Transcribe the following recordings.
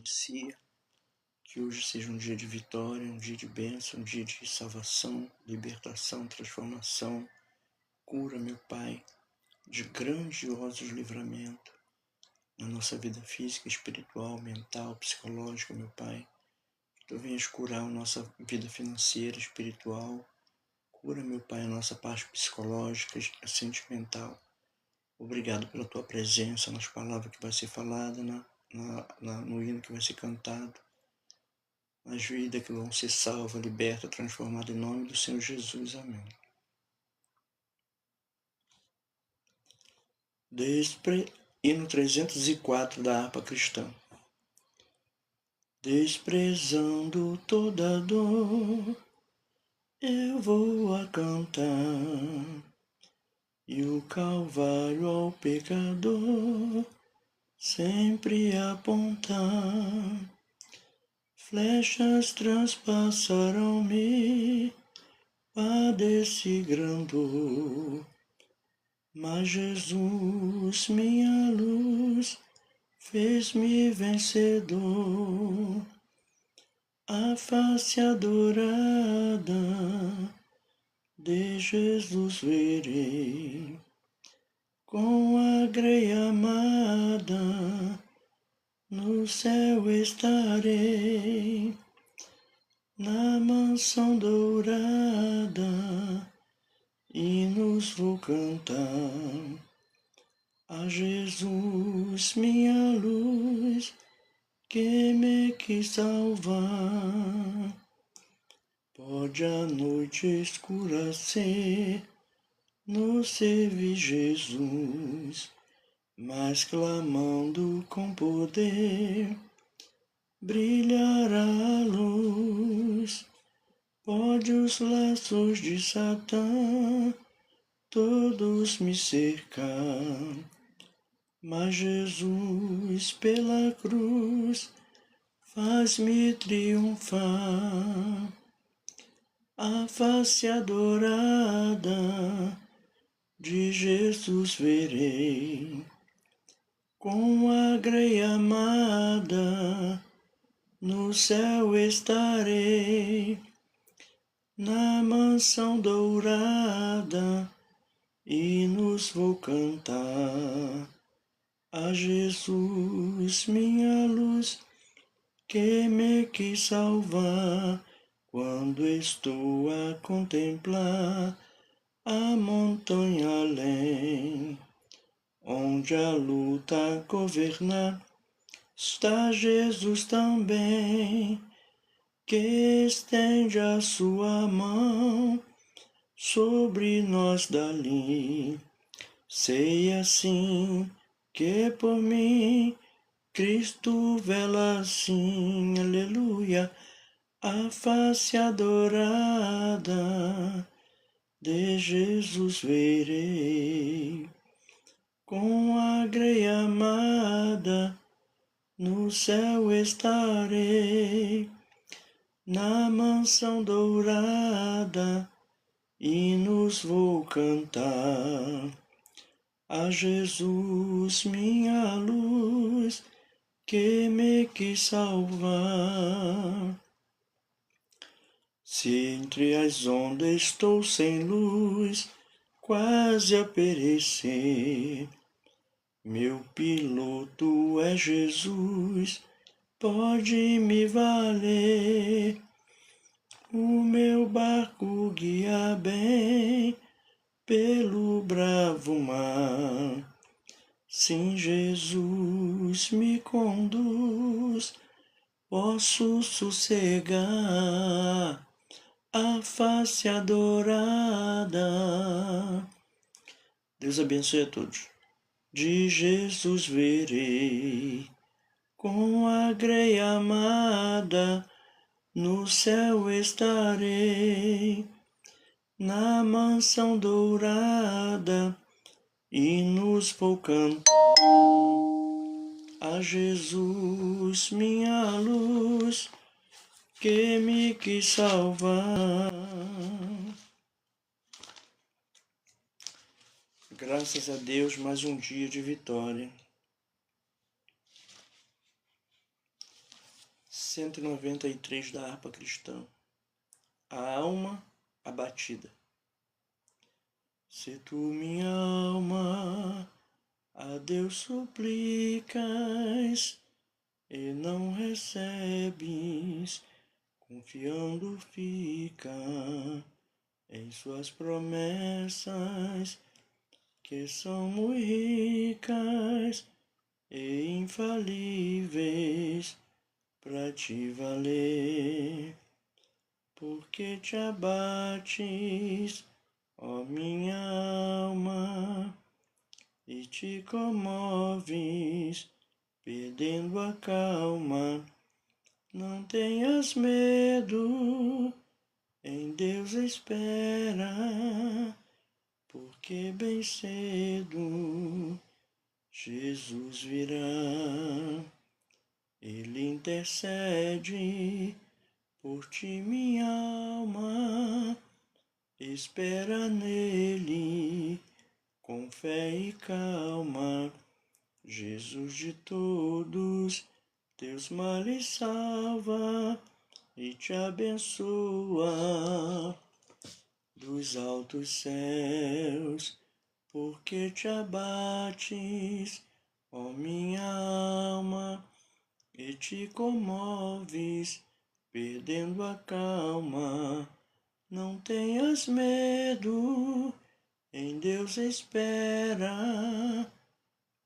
inicia, que hoje seja um dia de vitória, um dia de bênção, um dia de salvação, libertação, transformação, cura, meu Pai, de grandiosos livramentos na nossa vida física, espiritual, mental, psicológica, meu Pai. Que Tu venhas curar a nossa vida financeira, espiritual, cura, meu Pai, a nossa parte psicológica, sentimental. Obrigado pela Tua presença nas palavras que vai ser falada, no hino que vai ser cantado, nas vidas que vão ser salvas, libertas, transformadas em nome do Senhor Jesus. Amém. Hino 304 da harpa cristã. Desprezando toda dor, eu vou a cantar, e o Calvário ao pecador sempre apontar. Flechas transpassaram-me, padeci grande dor, mas Jesus, minha luz, fez-me vencedor. A face adorada de Jesus verei, com a greia amada no céu estarei, na mansão dourada, hinos vou cantar. A Jesus, minha luz, que me quis salvar. Pode a noite escura ser, no servir Jesus, mas clamando com poder, brilhará a luz. Pode os laços de Satã todos me cercar, mas Jesus pela cruz faz-me triunfar. A face adorada de Jesus verei, com a greia amada no céu estarei, na mansão dourada, hinos vou cantar. A Jesus, minha luz, que me quis salvar, quando estou a contemplar a montanha além, onde a luta governa, está Jesus também, que estende a sua mão sobre nós dali. Sei assim que por mim Cristo vela assim, aleluia, a face adorada de Jesus verei, com a greia amada no céu estarei, na mansão dourada, hinos vou cantar. A Jesus, minha luz, que me quis salvar. Se entre as ondas estou sem luz, quase a perecer, meu piloto é Jesus, pode me valer. O meu barco guia bem pelo bravo mar. Sim, Jesus me conduz, posso sossegar. A face adorada. Deus abençoe a todos. De Jesus verei, com a greia amada, no céu estarei, na mansão dourada, hinos vou cantar. A Jesus, minha luz, que me quis salvar. Graças a Deus, mais um dia de vitória. 193 da harpa cristã. A alma abatida. Se tu, minha alma, a Deus suplicas e não recebes, confiando fica em suas promessas, que são muito ricas e infalíveis para te valer. Porque te abates, ó minha alma, e te comoves, perdendo a calma. Não tenhas medo, em Deus espera, porque bem cedo Jesus virá. Ele intercede por ti, minha alma, espera nele, com fé e calma. Jesus de todos teus males salva e te abençoa dos altos céus. Porque te abates, ó minha alma, e te comoves, perdendo a calma. Não tenhas medo, em Deus espera,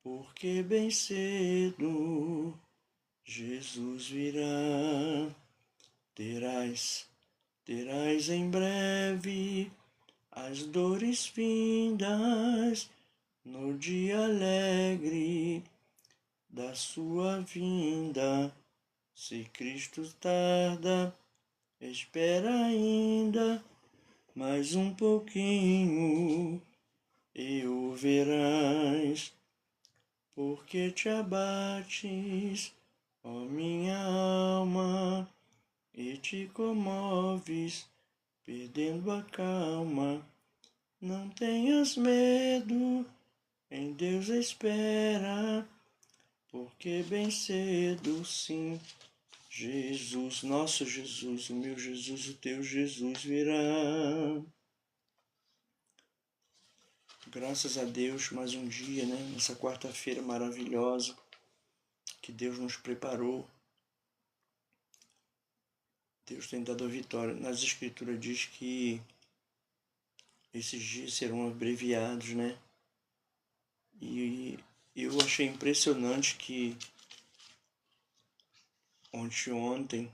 porque bem cedo Jesus virá. Terás em breve as dores findas no dia alegre da sua vinda. Se Cristo tarda, espera ainda mais um pouquinho e o verás. Porque te abates, ó minha alma, e te comoves, perdendo a calma. Não tenhas medo, em Deus espera, porque bem cedo, sim, Jesus, nosso Jesus, o meu Jesus, o teu Jesus virá. Graças a Deus, mais um dia, né? Nessa quarta-feira maravilhosa que Deus nos preparou. Deus tem dado a vitória. Nas Escrituras diz que esses dias serão abreviados, né? E eu achei impressionante que ontem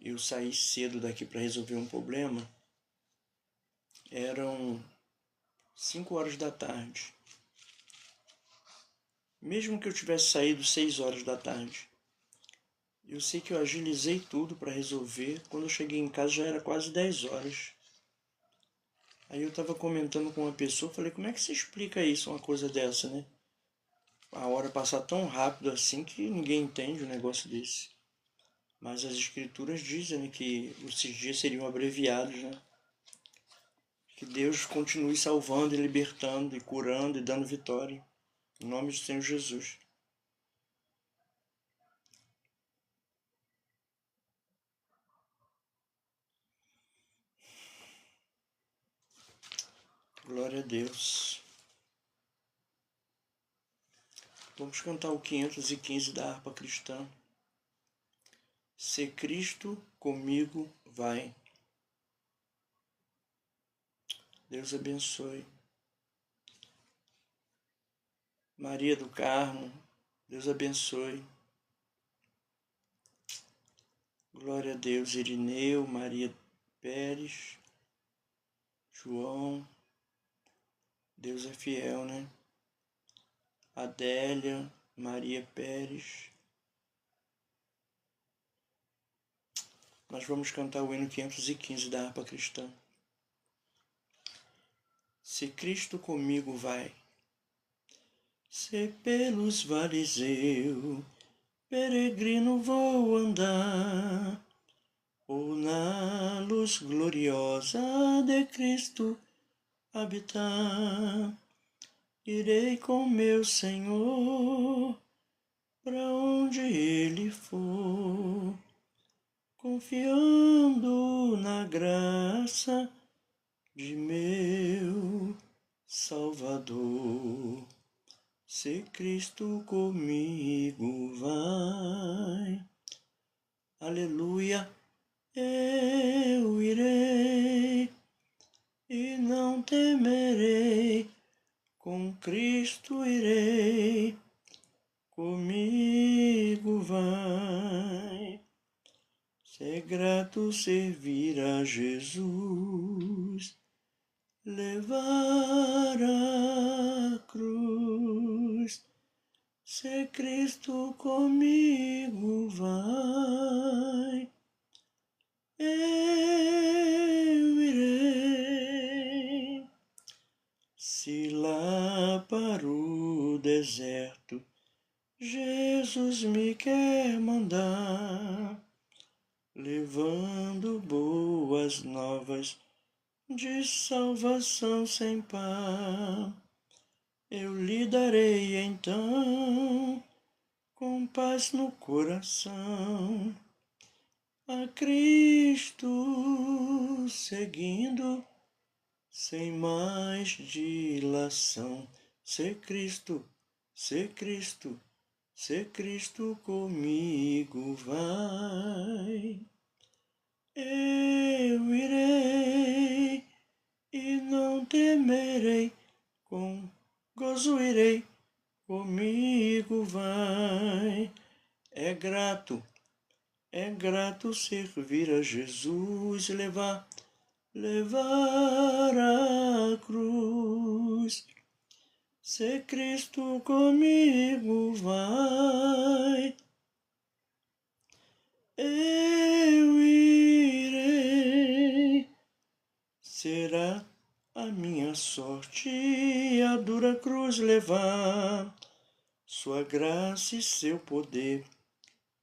eu saí cedo daqui para resolver um problema. Eram 5 horas da tarde. Mesmo que eu tivesse saído 6 horas da tarde, eu sei que eu agilizei tudo para resolver. Quando eu cheguei em casa já era quase 10 horas. Aí eu estava comentando com uma pessoa, falei, como é que se explica isso, uma coisa dessa, né? A hora passar tão rápido assim que ninguém entende um negócio desse. Mas as escrituras dizem, né, que esses dias seriam abreviados, né? Que Deus continue salvando e libertando e curando e dando vitória. Em nome do Senhor Jesus. Glória a Deus. Vamos cantar o 515 da harpa cristã. Se Cristo comigo vai. Deus abençoe. Maria do Carmo, Deus abençoe. Glória a Deus. Irineu, Maria Pérez, João, Deus é fiel, né? Adélia, Maria Pérez. Nós vamos cantar o hino 515 da harpa cristã. Se Cristo comigo vai, se pelos vales eu, peregrino, vou andar, ou na luz gloriosa de Cristo habitar, irei com meu Senhor, para onde Ele for. confiando na graça de meu Salvador. Se Cristo comigo vai, aleluia, eu irei e não temerei, com Cristo irei, comigo vai. É grato servir a Jesus, levar a cruz. Se Cristo comigo vai, eu irei. Se lá para o deserto Jesus me quer mandar, levando boas novas de salvação sem par, eu lhe darei então, com paz no coração, a Cristo seguindo, sem mais dilação. Se Cristo, se Cristo, se Cristo comigo vai, eu irei e não temerei, com gozo irei, comigo vai. É grato servir a Jesus, levar a cruz. Se Cristo comigo vai, eu irei. Será a minha sorte a dura cruz levar, sua graça e seu poder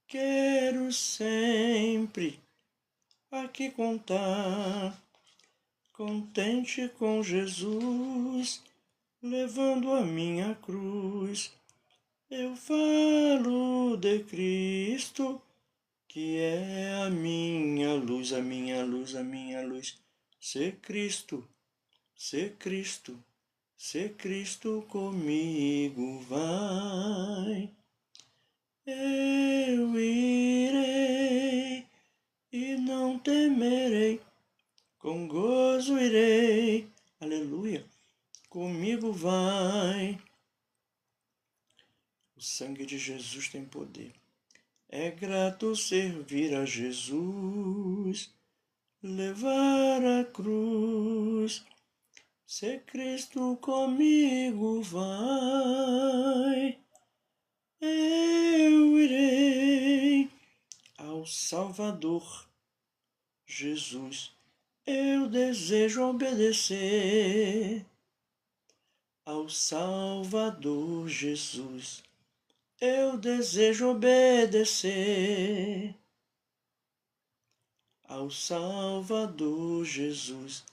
quero sempre aqui contar, contente com Jesus, levando a minha cruz. Eu falo de Cristo, que é a minha luz, a minha luz, a minha luz. Se Cristo, se Cristo, se Cristo comigo vai, eu irei e não temerei, com gozo irei, aleluia, comigo vai. O sangue de Jesus tem poder. É grato servir a Jesus, levar a cruz. Se Cristo comigo vai, eu irei ao Salvador Jesus. Eu desejo obedecer ao Salvador Jesus. Eu desejo obedecer ao Salvador Jesus.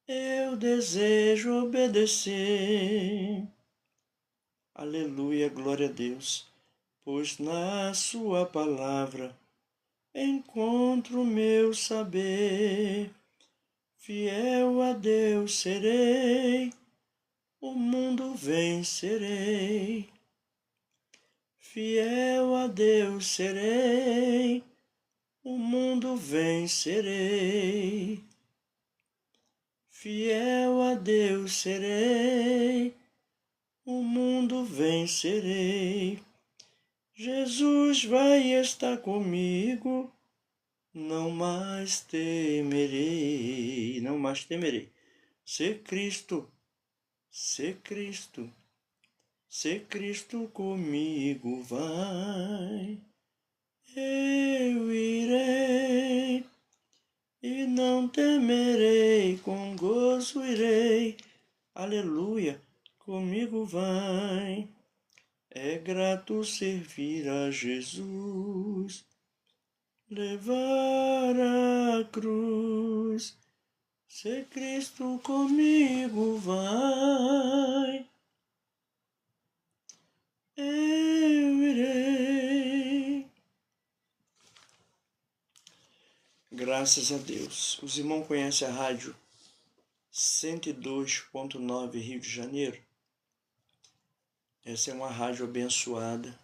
Eu desejo obedecer. Aleluia, glória a Deus. Pois na sua palavra encontro meu saber. Fiel a Deus serei, o mundo vencerei. Fiel a Deus serei, o mundo vencerei. Fiel a Deus serei, o mundo vencerei. Jesus vai estar comigo, não mais temerei, não mais temerei. Se Cristo, se Cristo, se Cristo comigo vai, eu irei e não temerei, com gozo irei, aleluia, comigo vai. É grato servir a Jesus, levar a cruz. Se Cristo comigo vai, eu irei. Graças a Deus. Os irmãos conhecem a rádio 102.9 Rio de Janeiro? Essa é uma rádio abençoada,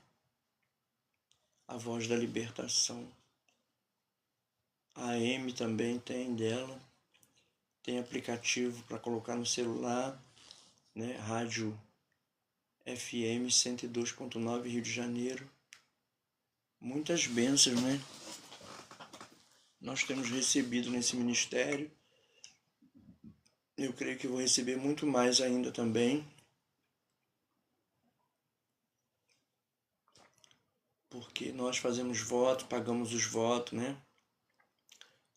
a voz da libertação. A AM também tem dela, tem aplicativo para colocar no celular, né? Rádio FM 102.9 Rio de Janeiro. Muitas bênçãos, né? Nós temos recebido nesse ministério. Eu creio que vou receber muito mais ainda também, porque nós fazemos voto, pagamos os votos, né?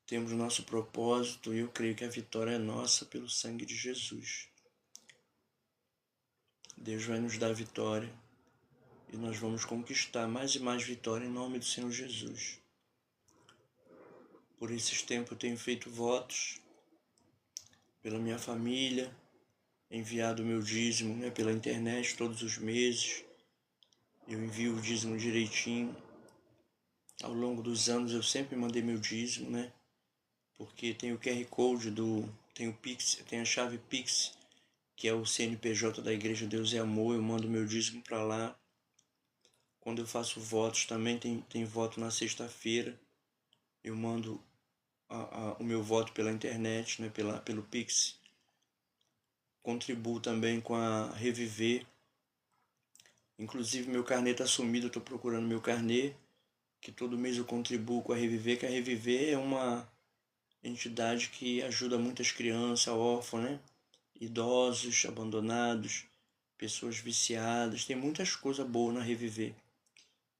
Temos nosso propósito e eu creio que a vitória é nossa pelo sangue de Jesus. Deus vai nos dar vitória e nós vamos conquistar mais e mais vitória em nome do Senhor Jesus. Por esses tempos eu tenho feito votos pela minha família, enviado o meu dízimo, né, pela internet todos os meses. Eu envio o dízimo direitinho. Ao longo dos anos eu sempre mandei meu dízimo, né? Porque tem o QR Code tem o Pix, tem a chave Pix, que é o CNPJ da Igreja Deus é Amor, eu mando meu dízimo para lá. Quando eu faço votos também, tem voto na sexta-feira, eu mando o meu voto pela internet, né, pelo Pix. Contribuo também com a Reviver. Inclusive meu carnê está sumido, eu estou procurando meu carnê, que todo mês eu contribuo com a Reviver, que a Reviver é uma entidade que ajuda muitas crianças, órfãos, né? Idosos, abandonados, pessoas viciadas, tem muitas coisas boas na Reviver.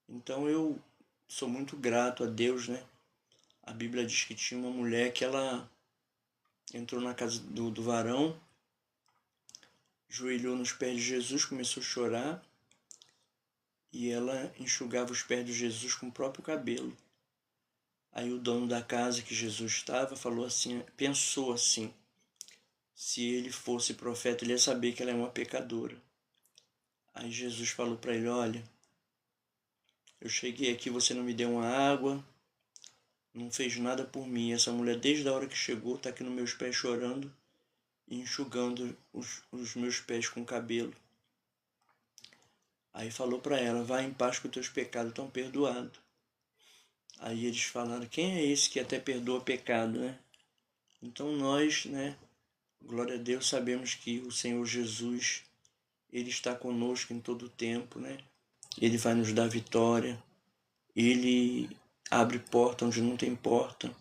Então eu sou muito grato a Deus, né? A Bíblia diz que tinha uma mulher que ela entrou na casa do varão, joelhou nos pés de Jesus, começou a chorar e ela enxugava os pés de Jesus com o próprio cabelo. Aí o dono da casa que Jesus estava falou assim, pensou assim, se ele fosse profeta ele ia saber que ela é uma pecadora. Aí Jesus falou para ele, olha, eu cheguei aqui, você não me deu uma água, não fez nada por mim. Essa mulher, desde a hora que chegou, está aqui nos meus pés chorando e enxugando os meus pés com o cabelo. Aí falou para ela, vai em paz que os teus pecados estão perdoados. Aí eles falaram, quem é esse que até perdoa pecado, né? Então nós, né, glória a Deus, sabemos que o Senhor Jesus, Ele está conosco em todo o tempo, né? Ele vai nos dar vitória, Ele abre porta onde não tem porta.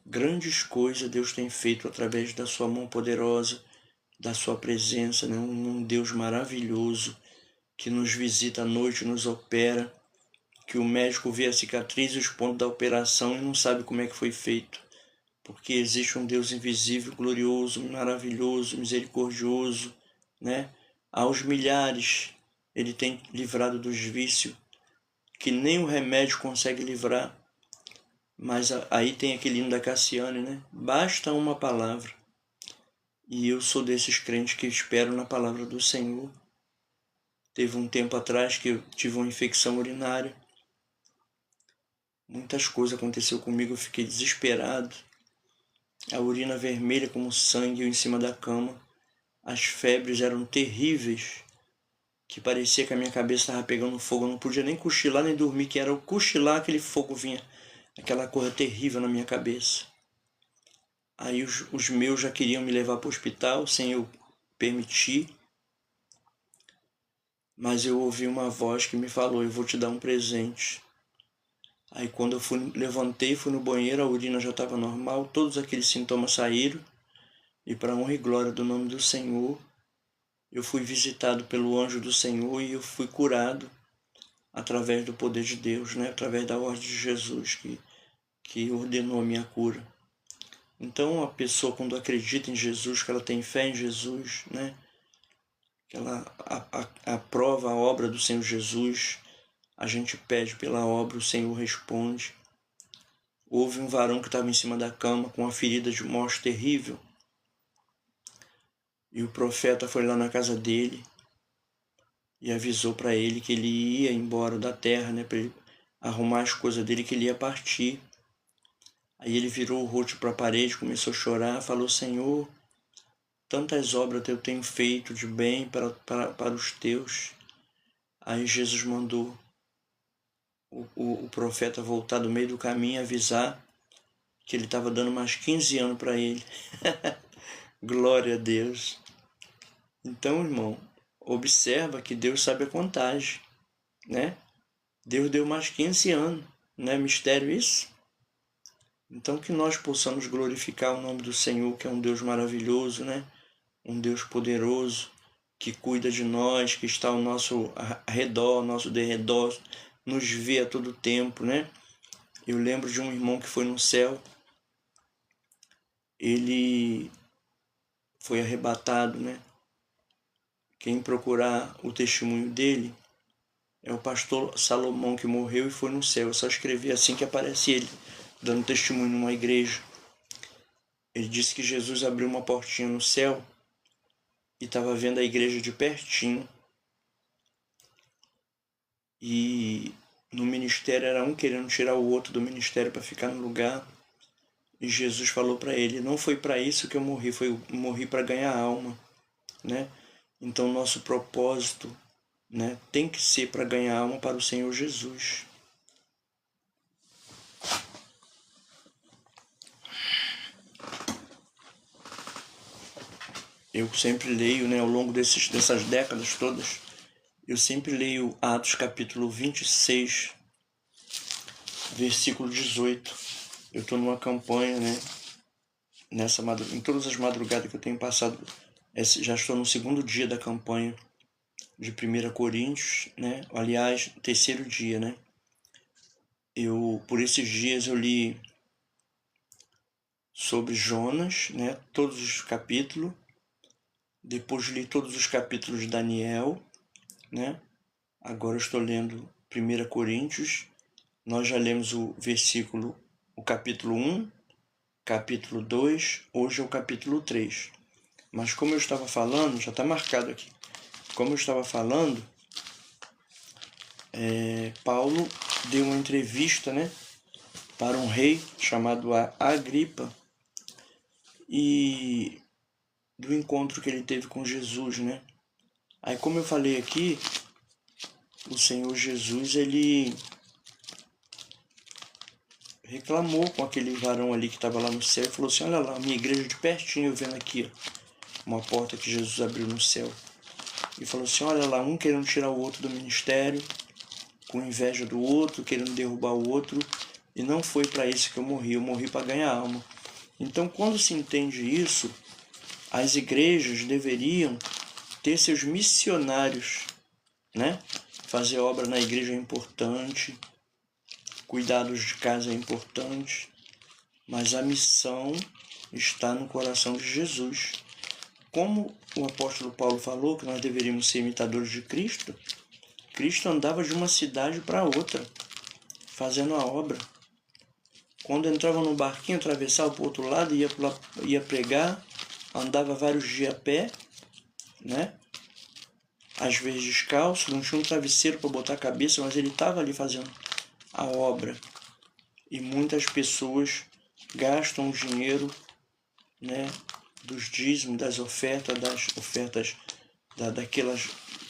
Grandes coisas Deus tem feito através da sua mão poderosa, da sua presença, né? Um Deus maravilhoso que nos visita à noite, nos opera, que o médico vê a cicatriz e os pontos da operação e não sabe como é que foi feito. Porque existe um Deus invisível, glorioso, maravilhoso, misericordioso, né? Aos milhares Ele tem livrado dos vícios que nem o remédio consegue livrar. Mas aí tem aquele hino da Cassiane, né? Basta uma palavra. E eu sou desses crentes que esperam na palavra do Senhor. Teve um tempo atrás que eu tive uma infecção urinária. Muitas coisas aconteceram comigo, eu fiquei desesperado. A urina vermelha como sangue, eu em cima da cama. As febres eram terríveis, que parecia que a minha cabeça estava pegando fogo. Eu não podia nem cochilar nem dormir, que era o cochilar, aquele fogo vinha. Aquela coisa terrível na minha cabeça. Aí os meus já queriam me levar para o hospital, sem eu permitir. Mas eu ouvi uma voz que me falou, eu vou te dar um presente. Aí quando eu levantei, fui no banheiro, a urina já estava normal, todos aqueles sintomas saíram. E para honra e glória do nome do Senhor, eu fui visitado pelo anjo do Senhor e eu fui curado através do poder de Deus, né? Através da ordem de Jesus que ordenou a minha cura. Então a pessoa, quando acredita em Jesus, que ela tem fé em Jesus, né? Que ela aprova a obra do Senhor Jesus, a gente pede pela obra, o Senhor responde. Houve um varão que estava em cima da cama com uma ferida de morte terrível. E o profeta foi lá na casa dele e avisou para ele que ele ia embora da terra, né, para ele arrumar as coisas dele, que ele ia partir. Aí ele virou o rosto para a parede, começou a chorar, falou: Senhor, tantas obras eu tenho feito de bem para os teus. Aí Jesus mandou o profeta voltar do meio do caminho e avisar que ele estava dando mais 15 anos para ele. Glória a Deus. Então, irmão, observa que Deus sabe a contagem, né? Deus deu mais 15 anos, não é mistério isso? Então que nós possamos glorificar o nome do Senhor, que é um Deus maravilhoso, né? Um Deus poderoso, que cuida de nós, que está ao nosso redor, ao nosso derredor, nos vê a todo tempo, né? Eu lembro de um irmão que foi no céu, ele foi arrebatado, né? Quem procurar o testemunho dele é o pastor Salomão, que morreu e foi no céu. Eu só escrevi assim que aparece ele, dando testemunho numa igreja. Ele disse que Jesus abriu uma portinha no céu e estava vendo a igreja de pertinho. E no ministério era um querendo tirar o outro do ministério para ficar no lugar. E Jesus falou para ele: não foi para isso que eu morri para ganhar alma, né? Então nosso propósito, né, tem que ser para ganhar alma para o Senhor Jesus. Eu sempre leio, né, ao longo dessas décadas todas, eu sempre leio Atos capítulo 26, versículo 18. Eu estou numa campanha, né, em todas as madrugadas que eu tenho passado, já estou no segundo dia da campanha de 1 Coríntios, né? Aliás, terceiro dia, né? Por esses dias eu li sobre Jonas, né? Todos os capítulos. Depois li todos os capítulos de Daniel, né? Agora eu estou lendo 1 Coríntios. Nós já lemos o capítulo 1, capítulo 2, hoje é o capítulo 3. Mas como eu estava falando, já está marcado aqui. Como eu estava falando, Paulo deu uma entrevista, né, para um rei chamado Agripa, e do encontro que ele teve com Jesus, né? Aí, como eu falei aqui, o Senhor Jesus, ele reclamou com aquele varão ali que estava lá no céu e falou assim: olha lá, minha igreja de pertinho, eu vendo aqui, ó, uma porta que Jesus abriu no céu. E falou assim: olha lá, um querendo tirar o outro do ministério, com inveja do outro, querendo derrubar o outro, e não foi para isso que eu morri para ganhar alma. Então, quando se entende isso, as igrejas deveriam ter seus missionários, né? Fazer obra na igreja é importante, cuidados de casa é importante, mas a missão está no coração de Jesus. Como o apóstolo Paulo falou que nós deveríamos ser imitadores de Cristo, Cristo andava de uma cidade para outra, fazendo a obra. Quando entrava no barquinho, atravessava para o outro lado, ia pregar, andava vários dias a pé, né? Às vezes descalço, não tinha um travesseiro para botar a cabeça, mas ele estava ali fazendo a obra. E muitas pessoas gastam o dinheiro, né, dos dízimos, das ofertas,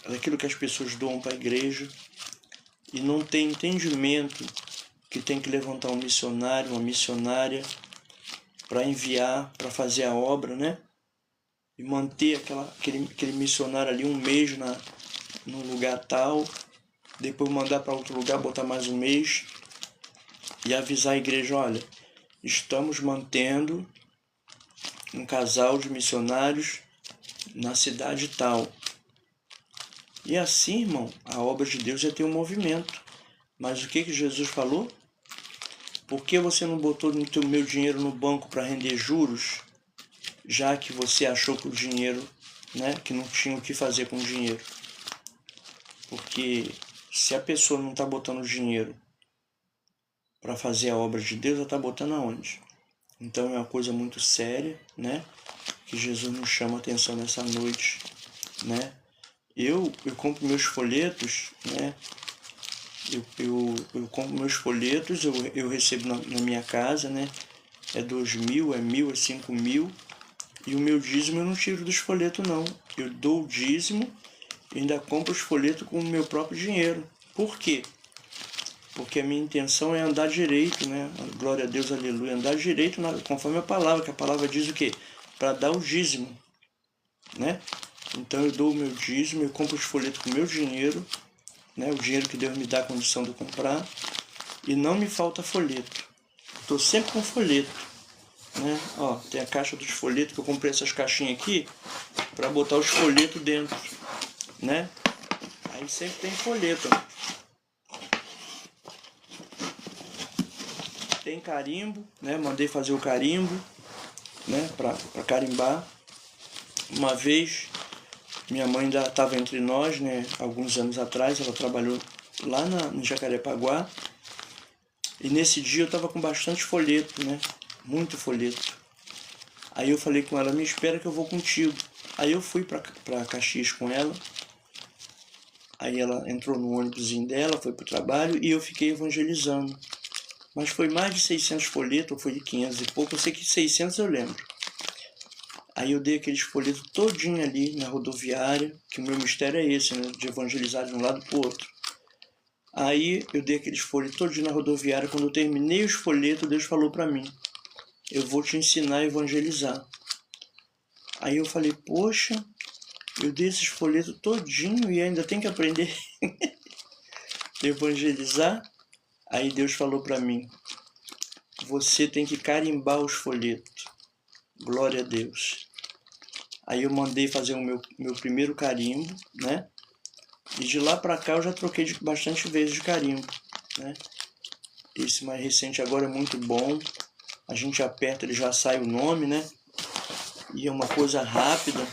daquilo que as pessoas doam para a igreja, e não tem entendimento que tem que levantar um missionário, uma missionária para enviar, para fazer a obra, né? E manter aquele missionário ali um mês no lugar tal, depois mandar para outro lugar, botar mais um mês e avisar a igreja: olha, estamos mantendo um casal de missionários na cidade tal. E assim, irmão, a obra de Deus já tem um movimento. Mas o que Jesus falou? Por que você não botou o meu dinheiro no banco para render juros, já que você achou que o dinheiro, né, que não tinha o que fazer com o dinheiro? Porque se a pessoa não está botando dinheiro para fazer a obra de Deus, ela está botando aonde? Então é uma coisa muito séria, né? Que Jesus nos chama a atenção nessa noite, né? Eu compro meus folhetos, né? Eu compro meus folhetos, eu recebo na minha casa, né? é 2.000, é 1.000, é 5.000. E o meu dízimo eu não tiro dos folhetos, não. Eu dou o dízimo e ainda compro os folhetos com o meu próprio dinheiro. Por quê? Porque a minha intenção é andar direito, né? Glória a Deus, aleluia. Andar direito conforme a palavra, que a palavra diz o quê? Para dar o dízimo, né? Então eu dou o meu dízimo, eu compro os folhetos com o meu dinheiro, né? O dinheiro que Deus me dá a condição de eu comprar. E não me falta folheto. Estou sempre com folheto, né? Ó, tem a caixa dos folhetos, que eu comprei essas caixinhas aqui para botar os folhetos dentro, né? Aí sempre tem folheto, ó. Tem carimbo, né? Mandei fazer o carimbo, né? Para carimbar. Uma vez, minha mãe ainda estava entre nós, né? Alguns anos atrás, ela trabalhou lá no Jacarepaguá. E nesse dia eu estava com bastante folheto, né? Muito folheto. Aí eu falei com ela, me espera que eu vou contigo. Aí eu fui para Caxias com ela. Aí ela entrou no ônibusinho dela, foi pro trabalho e eu fiquei evangelizando. Mas foi mais de 600 folhetos, ou foi de 500 e pouco, eu sei que 600 eu lembro. Aí eu dei aqueles folhetos todinho ali na rodoviária, que o meu mistério é esse, né? De evangelizar de um lado pro outro. Aí eu dei aqueles folhetos todinho na rodoviária, quando eu terminei os folhetos, Deus falou para mim, eu vou te ensinar a evangelizar. Aí eu falei, poxa, eu dei esses folhetos todinho e ainda tenho que aprender a evangelizar? Aí Deus falou para mim, você tem que carimbar os folhetos. Glória a Deus. Aí eu mandei fazer o meu primeiro carimbo, né? E de lá para cá eu já troquei bastante vezes de carimbo, né? Esse mais recente agora é muito bom. A gente aperta, ele já sai o nome, né? E é uma coisa rápida.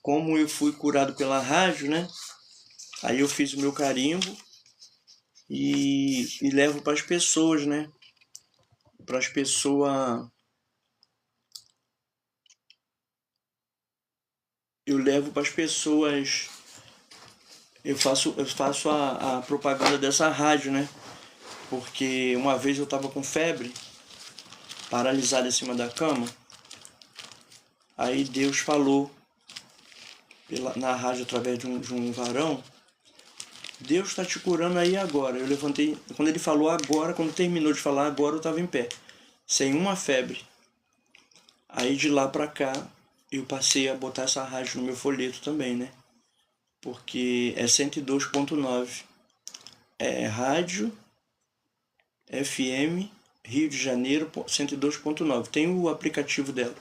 Como eu fui curado pela rádio, né? Aí eu fiz o meu carimbo e levo para as pessoas, né? Para as pessoas... Eu levo para as pessoas... Eu faço a propaganda dessa rádio, né? Porque uma vez eu estava com febre, paralisado em cima da cama. Aí Deus falou na rádio através de um varão, Deus está te curando aí agora. Eu levantei, quando ele falou agora, quando terminou de falar agora, eu estava em pé, sem uma febre. Aí de lá para cá, eu passei a botar essa rádio no meu folheto também, né? Porque é 102.9. É rádio FM Rio de Janeiro 102.9. Tem o aplicativo dela.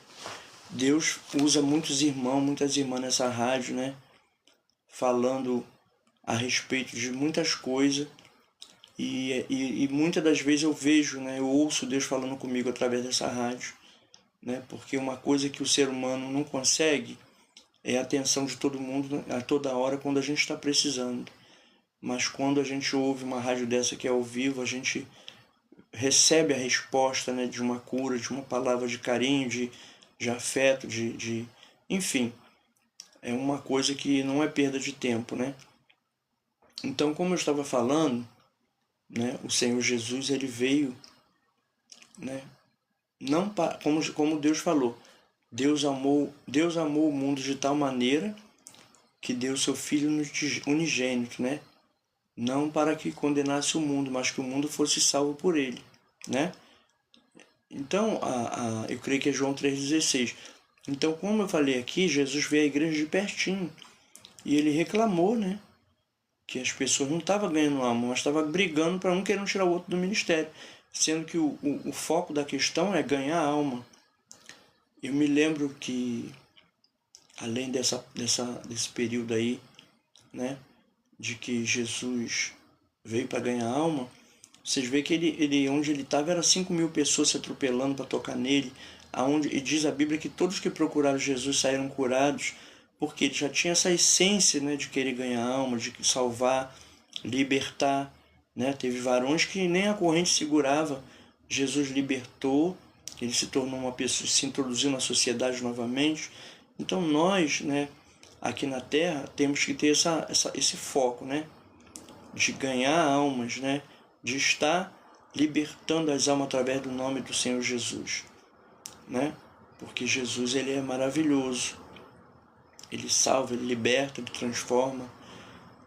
Deus usa muitas irmãs nessa rádio, né? Falando a respeito de muitas coisas. E muitas das vezes eu vejo, né? Eu ouço Deus falando comigo através dessa rádio, né? Porque uma coisa que o ser humano não consegue é a atenção de todo mundo a toda hora quando a gente está precisando. Mas quando a gente ouve uma rádio dessa que é ao vivo, a gente recebe a resposta, né, de uma cura, de uma palavra de carinho, de afeto, enfim, é uma coisa que não é perda de tempo, né? Então, como eu estava falando, né, o Senhor Jesus, ele veio, né, não como Deus falou, Deus amou o mundo de tal maneira que deu seu Filho unigênito, né? Não para que condenasse o mundo, mas que o mundo fosse salvo por ele, né? Então, eu creio que é João 3,16. Então, como eu falei aqui, Jesus veio à igreja de pertinho e ele reclamou, né? Que as pessoas não estavam ganhando alma, mas estavam brigando para um querendo tirar o outro do ministério, sendo que o foco da questão é ganhar alma. Eu me lembro que, além desse período aí, né, de que Jesus veio para ganhar alma, vocês veem que ele onde ele estava era 5.000 pessoas se atropelando para tocar nele, e diz a Bíblia que todos que procuraram Jesus saíram curados, porque ele já tinha essa essência, né, de querer ganhar alma, de salvar, libertar, né? Teve varões que nem a corrente segurava, Jesus libertou, ele se tornou uma pessoa, se introduziu na sociedade novamente. Então nós, né, aqui na Terra, temos que ter esse foco, né, de ganhar almas, né, de estar libertando as almas através do nome do Senhor Jesus, né? Porque Jesus, ele é maravilhoso, ele salva, ele liberta, ele transforma,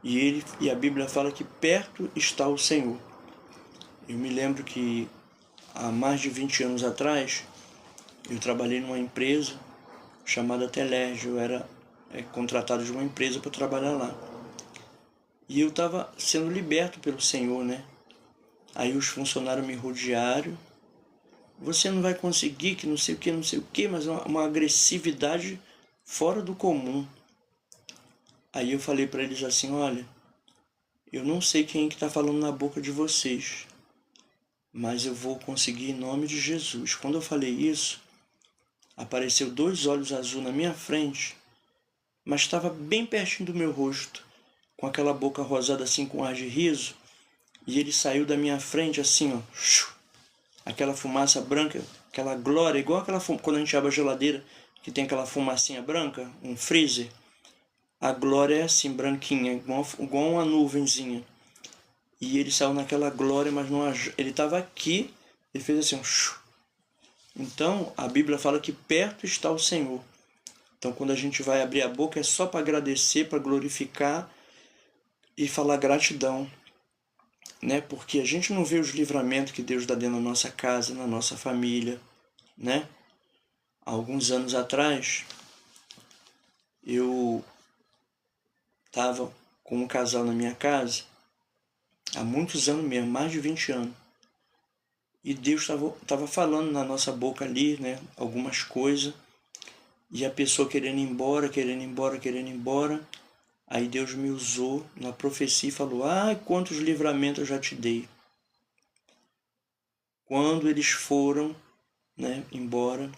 e a Bíblia fala que perto está o Senhor. Eu me lembro que há mais de 20 anos atrás, eu trabalhei numa empresa chamada Telerge. Eu era contratado de uma empresa para trabalhar lá. E eu estava sendo liberto pelo Senhor, né? Aí os funcionários me rodearam. Você não vai conseguir, que não sei o que, não sei o que, mas uma agressividade fora do comum. Aí eu falei para eles assim, olha, eu não sei quem é que está falando na boca de vocês, mas eu vou conseguir em nome de Jesus. Quando eu falei isso, apareceu 2 olhos azuis na minha frente, mas estava bem pertinho do meu rosto, com aquela boca rosada assim, com ar de riso, e ele saiu da minha frente assim, ó, aquela fumaça branca, aquela glória, igual aquela quando a gente abre a geladeira, que tem aquela fumacinha branca, um freezer. A glória é assim, branquinha, igual uma nuvenzinha. E ele saiu naquela glória, mas não, ele estava aqui, ele fez assim, Então, a Bíblia fala que perto está o Senhor. Então, quando a gente vai abrir a boca, é só para agradecer, para glorificar e falar gratidão, né? Porque a gente não vê os livramentos que Deus dá dentro da nossa casa, na nossa família, né? Há alguns anos atrás, eu estava com um casal na minha casa, há muitos anos mesmo, mais de 20 anos. E Deus estava falando na nossa boca ali, né? Algumas coisas. E a pessoa querendo ir embora, querendo ir embora, querendo ir embora. Aí Deus me usou na profecia e falou, quantos livramentos eu já te dei. Quando eles foram, né, embora,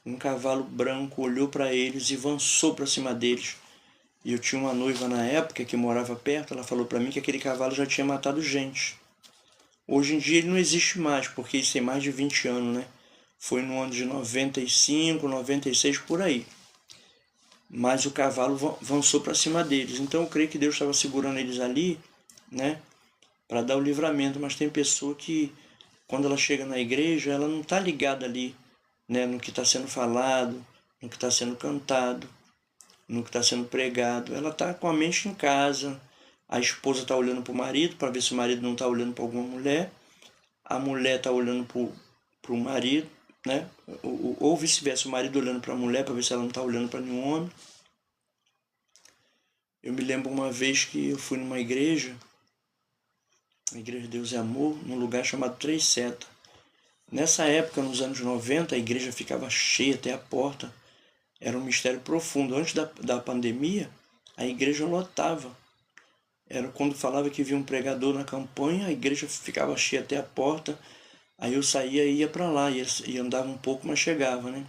um cavalo branco olhou para eles e avançou para cima deles. E eu tinha uma noiva na época que morava perto, ela falou para mim que aquele cavalo já tinha matado gente. Hoje em dia ele não existe mais, porque isso tem mais de 20 anos, né? Foi no ano de 95, 96, por aí. Mas o cavalo avançou para cima deles. Então eu creio que Deus estava segurando eles ali, né? Para dar o livramento. Mas tem pessoa que, quando ela chega na igreja, ela não está ligada ali, né? No que está sendo falado, no que está sendo cantado, no que está sendo pregado. Ela está com a mente em casa. A esposa está olhando para o marido para ver se o marido não está olhando para alguma mulher. A mulher está olhando para o marido, né? Ou vice-versa, o marido olhando para a mulher para ver se ela não está olhando para nenhum homem. Eu me lembro uma vez que eu fui numa igreja, a Igreja Deus e Amor, num lugar chamado Três Setas. Nessa época, nos anos 90, a igreja ficava cheia até a porta. Era um mistério profundo. Antes da pandemia, a igreja lotava. Era quando falava que via um pregador na campanha, a igreja ficava cheia até a porta. Aí eu saía e ia para lá, e andava um pouco, mas chegava, né?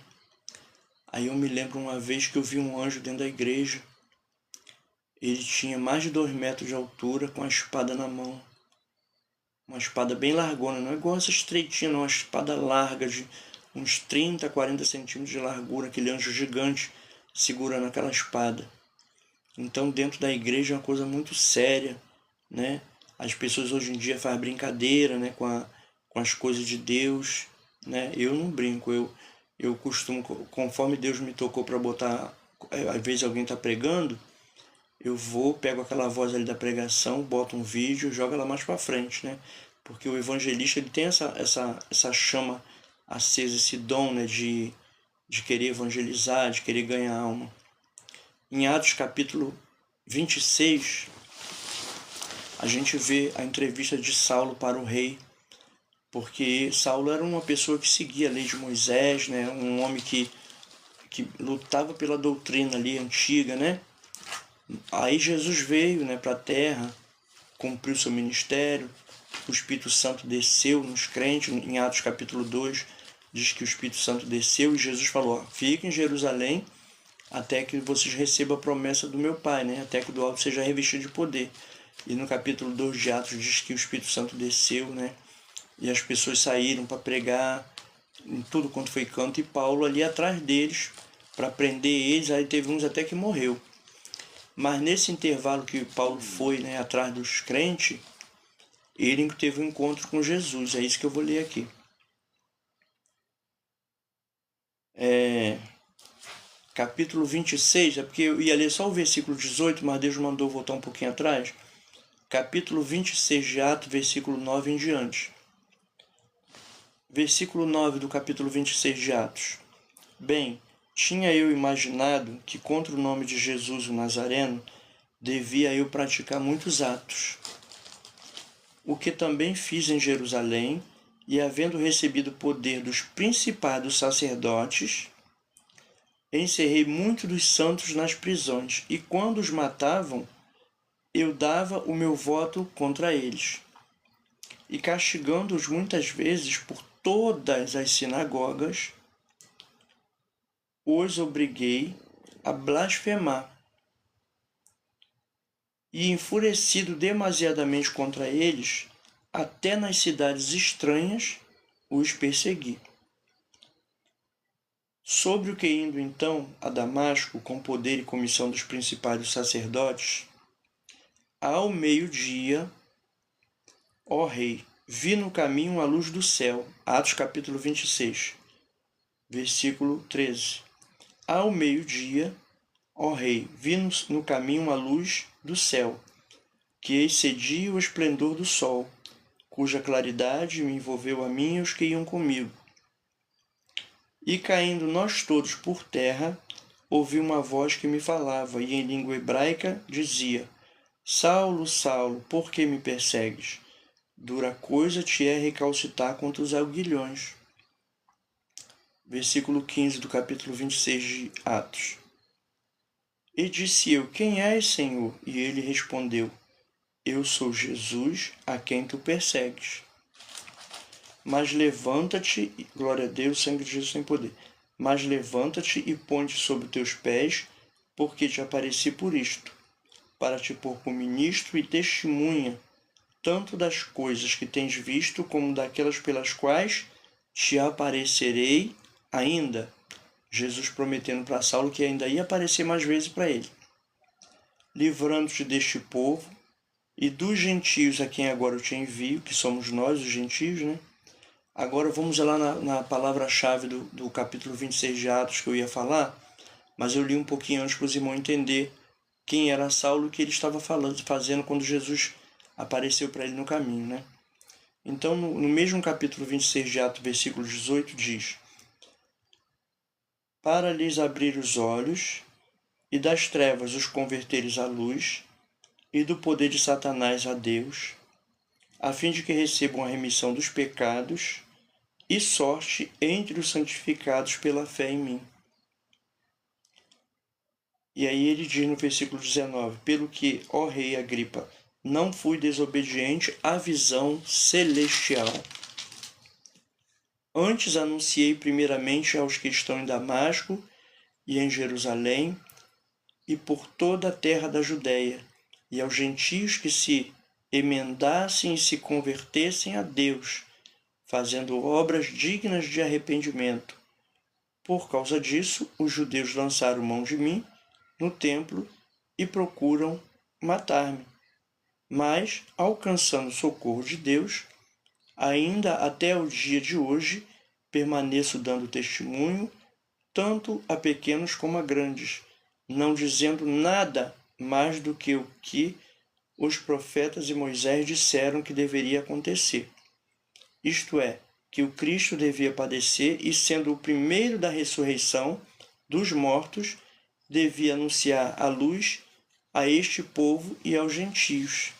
Aí eu me lembro uma vez que eu vi um anjo dentro da igreja. Ele tinha mais de 2 metros de altura, com a espada na mão. Uma espada bem largona, não é igual essa estreitinha, não. Uma espada larga, de uns 30, 40 centímetros de largura, aquele anjo gigante segurando aquela espada. Então, dentro da igreja é uma coisa muito séria, né? As pessoas hoje em dia fazem brincadeira, né, com as coisas de Deus, né? Eu não brinco, eu costumo, conforme Deus me tocou para botar, às vezes alguém está pregando, eu pego aquela voz ali da pregação, boto um vídeo, jogo ela mais para frente, né? Porque o evangelista, ele tem essa chama acesa, esse dom, né, de querer evangelizar, de querer ganhar alma. Em Atos capítulo 26, a gente vê a entrevista de Saulo para o rei, porque Saulo era uma pessoa que seguia a lei de Moisés, né? Um homem que lutava pela doutrina ali antiga, né? Aí Jesus veio, né, para a terra, cumpriu seu ministério, o Espírito Santo desceu nos crentes. Em Atos capítulo 2 diz que o Espírito Santo desceu e Jesus falou, fiquem em Jerusalém até que vocês recebam a promessa do meu Pai, né? Até que do alto seja revestido de poder. E no capítulo 2 de Atos diz que o Espírito Santo desceu, né? E as pessoas saíram para pregar em tudo quanto foi canto, e Paulo ali atrás deles para prender eles. Aí teve uns até que morreu. Mas nesse intervalo que Paulo foi, né, atrás dos crentes, Ele teve um encontro com Jesus, é isso que eu vou ler aqui. Capítulo 26, é porque eu ia ler só o versículo 18, mas Deus mandou voltar um pouquinho atrás. Capítulo 26 de Atos, versículo 9 em diante. Versículo 9 do capítulo 26 de Atos. Bem, tinha eu imaginado que contra o nome de Jesus o Nazareno devia eu praticar muitos atos, o que também fiz em Jerusalém, e havendo recebido o poder dos principais dos sacerdotes, encerrei muitos dos santos nas prisões, e quando os matavam, eu dava o meu voto contra eles. E castigando-os muitas vezes por todas as sinagogas, os obriguei a blasfemar. E enfurecido demasiadamente contra eles, até nas cidades estranhas os persegui. Sobre o que indo então a Damasco com poder e comissão dos principais dos sacerdotes, ao meio-dia, ó rei, vi no caminho a luz do céu. Atos capítulo 26, versículo 13. Ao meio-dia, ó rei, vi no caminho a luz do céu, que excedia o esplendor do sol, cuja claridade me envolveu a mim e os que iam comigo. E caindo nós todos por terra, ouvi uma voz que me falava, e em língua hebraica dizia: Saulo, Saulo, por que me persegues? Dura coisa te é recalcitar contra os aguilhões. Versículo 15 do capítulo 26 de Atos. E disse eu: Quem és, Senhor? E ele respondeu: Eu sou Jesus, a quem tu persegues. Mas levanta-te, glória a Deus, sangue de Jesus tem poder. Mas levanta-te e põe-te sobre os teus pés, porque te apareci por isto, para te pôr por ministro e testemunha, tanto das coisas que tens visto, como daquelas pelas quais te aparecerei ainda. Jesus prometendo para Saulo que ainda ia aparecer mais vezes para ele. Livrando-te deste povo e dos gentios a quem agora eu te envio, que somos nós, os gentios, né? Agora vamos lá na palavra-chave do capítulo 26 de Atos que eu ia falar, mas eu li um pouquinho antes para os irmãos entender quem era Saulo e o que ele estava fazendo quando Jesus apareceu para ele no caminho, né? Então, no mesmo capítulo 26 de Atos, versículo 18, diz: Para lhes abrir os olhos, e das trevas os converteres à luz, e do poder de Satanás a Deus, a fim de que recebam a remissão dos pecados e sorte entre os santificados pela fé em mim. E aí ele diz no versículo 19: Pelo que, ó rei Agripa, não fui desobediente à visão celestial. Antes anunciei primeiramente aos que estão em Damasco e em Jerusalém e por toda a terra da Judéia, e aos gentios que se emendassem e se convertessem a Deus, fazendo obras dignas de arrependimento. Por causa disso, os judeus lançaram mão de mim no templo e procuram matar-me. Mas, alcançando o socorro de Deus, ainda até o dia de hoje, permaneço dando testemunho, tanto a pequenos como a grandes, não dizendo nada mais do que o que os profetas e Moisés disseram que deveria acontecer. Isto é, que o Cristo devia padecer e, sendo o primeiro da ressurreição dos mortos, devia anunciar a luz a este povo e aos gentios.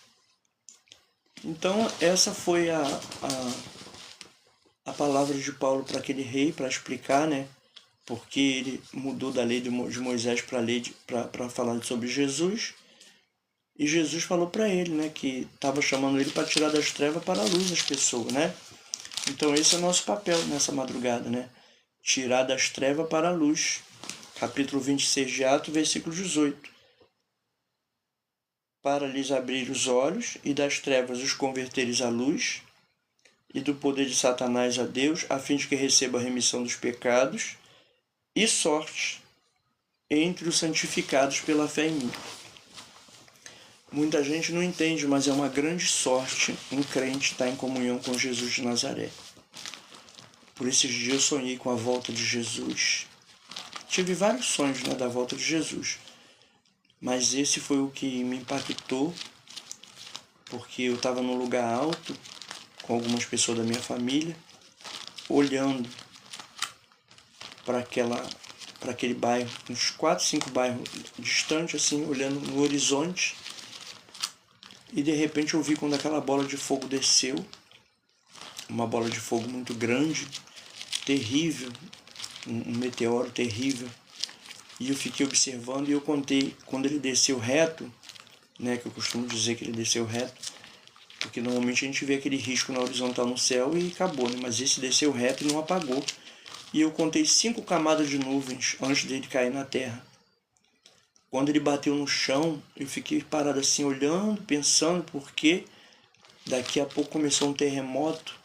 Então, essa foi a palavra de Paulo para aquele rei, para explicar, né? Porque ele mudou da lei de Moisés para a lei para falar sobre Jesus. E Jesus falou para ele, né, que estava chamando ele para tirar das trevas para a luz as pessoas, né? Então esse é o nosso papel nessa madrugada, né? Tirar das trevas para a luz. Capítulo 26 de Atos, versículo 18. Para lhes abrir os olhos e das trevas os converteres à luz e do poder de Satanás a Deus, a fim de que receba a remissão dos pecados e sorte entre os santificados pela fé em mim. Muita gente não entende, mas é uma grande sorte um crente estar em comunhão com Jesus de Nazaré. Por esses dias eu sonhei com a volta de Jesus. Tive vários sonhos, né, da volta de Jesus. Mas esse foi o que me impactou, porque eu estava num lugar alto, com algumas pessoas da minha família, olhando para aquele bairro, uns 4, 5 bairros distante, assim, olhando no horizonte. E de repente eu vi quando aquela bola de fogo desceu, uma bola de fogo muito grande, terrível, um meteoro terrível. E eu fiquei observando e eu contei, quando ele desceu reto, né, que eu costumo dizer que ele desceu reto, porque normalmente a gente vê aquele risco na horizontal no céu e acabou, né? Mas esse desceu reto e não apagou. E eu contei 5 camadas de nuvens antes dele cair na terra. Quando ele bateu no chão, eu fiquei parado assim, olhando, pensando, porque daqui a pouco começou um terremoto.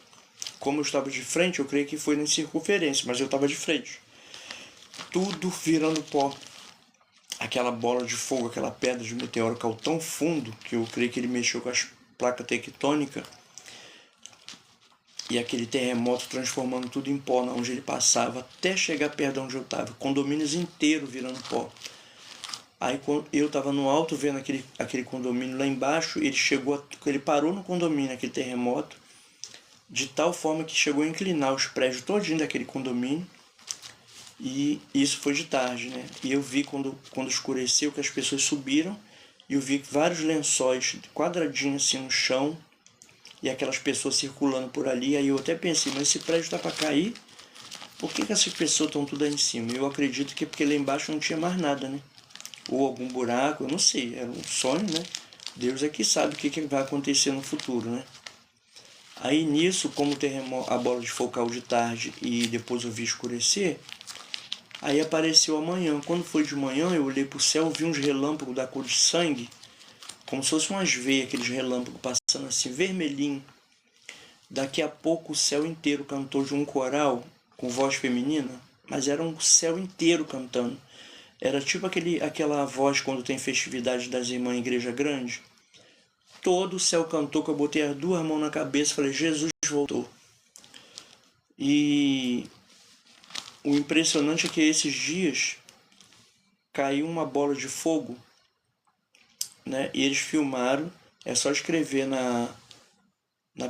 Como eu estava de frente, eu creio que foi na circunferência, mas eu estava de frente. Tudo virando pó. Aquela bola de fogo, aquela pedra de meteoro caiu tão fundo que eu creio que ele mexeu com as placas tectônicas e aquele terremoto transformando tudo em pó onde ele passava até chegar perto de onde eu estava. Condomínios inteiros virando pó. Aí eu estava no alto vendo aquele condomínio lá embaixo, ele parou no condomínio, aquele terremoto, de tal forma que chegou a inclinar os prédios todinho daquele condomínio. E isso foi de tarde, né? E eu vi quando escureceu que as pessoas subiram e eu vi vários lençóis quadradinhos assim no chão e aquelas pessoas circulando por ali. Aí eu até pensei, mas esse prédio está para cair? Por que essas pessoas estão tudo aí em cima? Eu acredito que é porque lá embaixo não tinha mais nada, né? Ou algum buraco, eu não sei, era um sonho, né? Deus é que sabe o que vai acontecer no futuro, né? Aí nisso, como a bola de fogo caiu de tarde e depois eu vi escurecer, aí apareceu amanhã. Quando foi de manhã, eu olhei para o céu, vi uns relâmpagos da cor de sangue, como se fossem umas veias, aqueles relâmpagos passando assim, vermelhinho. Daqui a pouco o céu inteiro cantou de um coral com voz feminina, mas era um céu inteiro cantando. Era tipo aquela voz quando tem festividade das irmãs em igreja grande. Todo o céu cantou, que eu botei as 2 mãos na cabeça e falei, Jesus voltou. E o impressionante é que esses dias caiu uma bola de fogo, né? E eles filmaram, é só escrever na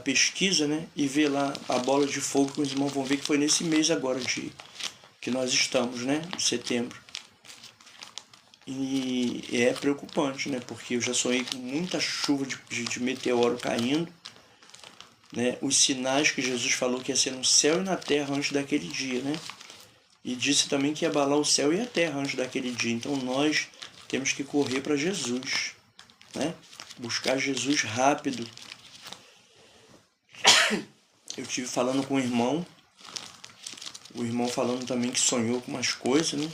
pesquisa, né? E ver lá a bola de fogo, que os irmãos vão ver que foi nesse mês agora que nós estamos, né? De setembro. E é preocupante, né? Porque eu já sonhei com muita chuva de meteoro caindo, né? Os sinais que Jesus falou que ia ser no céu e na terra antes daquele dia, né? E disse também que ia abalar o céu e a terra antes daquele dia. Então nós temos que correr para Jesus, né? Buscar Jesus rápido. Eu tive falando com o irmão falando também que sonhou com umas coisas, né?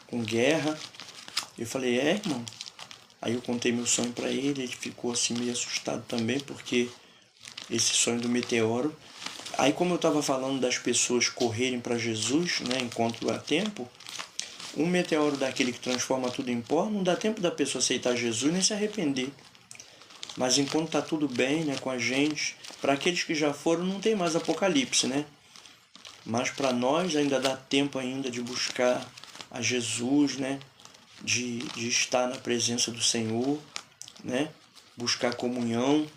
Com guerra. Eu falei, irmão? Aí eu contei meu sonho para ele, ele ficou assim meio assustado também, porque esse sonho do meteoro. Aí como eu estava falando das pessoas correrem para Jesus, né, enquanto há tempo, um meteoro daquele que transforma tudo em pó, não dá tempo da pessoa aceitar Jesus nem se arrepender. Mas enquanto está tudo bem, né, com a gente, para aqueles que já foram não tem mais apocalipse, né? Mas para nós ainda dá tempo ainda de buscar a Jesus, né? De estar na presença do Senhor, né? Buscar comunhão.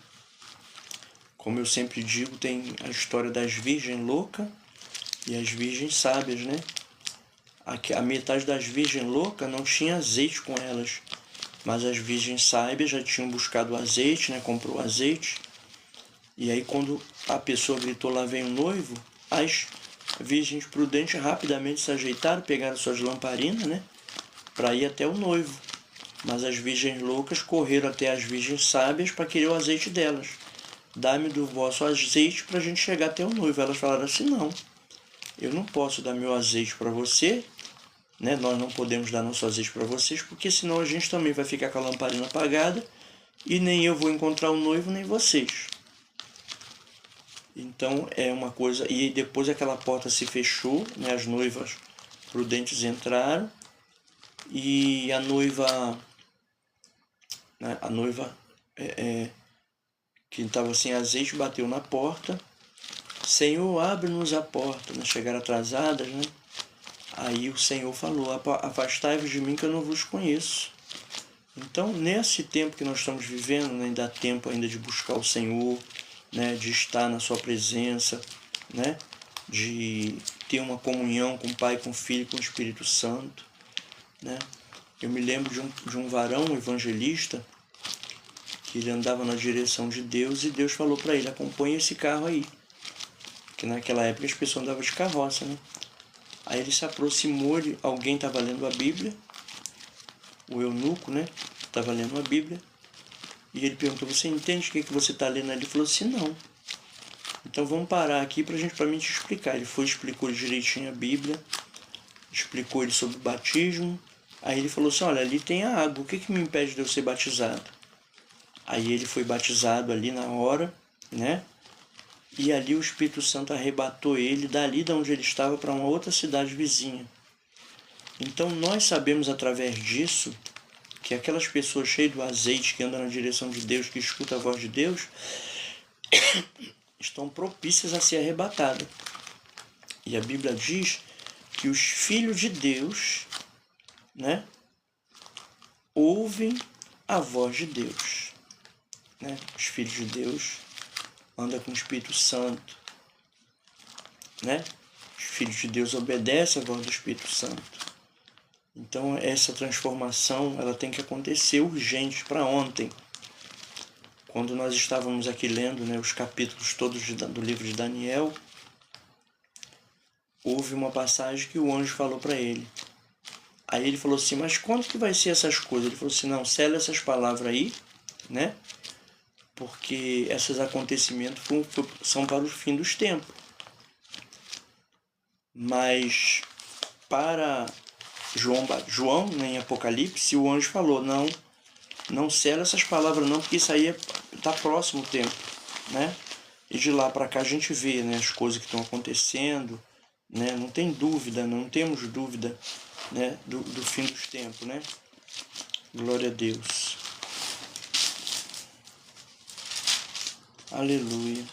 Como eu sempre digo, tem a história das virgens loucas e as virgens sábias, né? A metade das virgens loucas não tinha azeite com elas, mas as virgens sábias já tinham buscado o azeite, né? Comprou o azeite. E aí quando a pessoa gritou, lá vem o noivo, as virgens prudentes rapidamente se ajeitaram, pegaram suas lamparinas, né? Para ir até o noivo. Mas as virgens loucas correram até as virgens sábias para querer o azeite delas. Dá-me do vosso azeite para a gente chegar até o noivo. Elas falaram assim, não, eu não posso dar meu azeite para você, né? Nós não podemos dar nosso azeite para vocês, porque senão a gente também vai ficar com a lamparina apagada e nem eu vou encontrar o noivo, nem vocês. Então é uma coisa... E depois aquela porta se fechou, né? As noivas prudentes entraram e a noiva né? A noiva que estava sem azeite bateu na porta. Senhor, abre-nos a porta, né? Chegaram atrasadas, né? Aí o Senhor falou, afastai-vos de mim que eu não vos conheço. Então, nesse tempo que nós estamos vivendo, né, dá tempo ainda de buscar o Senhor, né, de estar na sua presença, né, de ter uma comunhão com o Pai, com o Filho e com o Espírito Santo, né. Eu me lembro de um varão evangelista que ele andava na direção de Deus e Deus falou para ele, acompanha esse carro aí. Porque naquela época as pessoas andavam de carroça, né. Aí ele se aproximou, alguém estava lendo a Bíblia, o eunuco, né, estava lendo a Bíblia, e ele perguntou, você entende o que você está lendo? Ele falou assim, não. Então vamos parar aqui para mim te explicar. Ele foi, explicou direitinho a Bíblia, explicou ele sobre o batismo. Aí ele falou assim, olha, ali tem a água, o que me impede de eu ser batizado? Aí ele foi batizado ali na hora, né? E ali o Espírito Santo arrebatou ele dali de onde ele estava para uma outra cidade vizinha. Então nós sabemos através disso que aquelas pessoas cheias do azeite, que andam na direção de Deus, que escutam a voz de Deus, estão propícias a ser arrebatadas. E a Bíblia diz que os filhos de Deus, né, ouvem a voz de Deus. Né? Os filhos de Deus andam com o Espírito Santo. Né? Os filhos de Deus obedecem a voz do Espírito Santo. Então essa transformação ela tem que acontecer urgente para ontem. Quando nós estávamos aqui lendo, né, os capítulos todos do livro de Daniel, houve uma passagem que o anjo falou para ele. Aí ele falou assim, mas quando que vai ser essas coisas? Ele falou assim, não, sela essas palavras aí, né? Porque esses acontecimentos são para o fim dos tempos. Mas para João, né, em Apocalipse, o anjo falou, não sela essas palavras não, porque isso aí está próximo o tempo, né? E de lá para cá a gente vê, né, as coisas que estão acontecendo, né? Não tem dúvida, não temos dúvida, né, do fim dos tempos, né? Glória a Deus. Aleluia.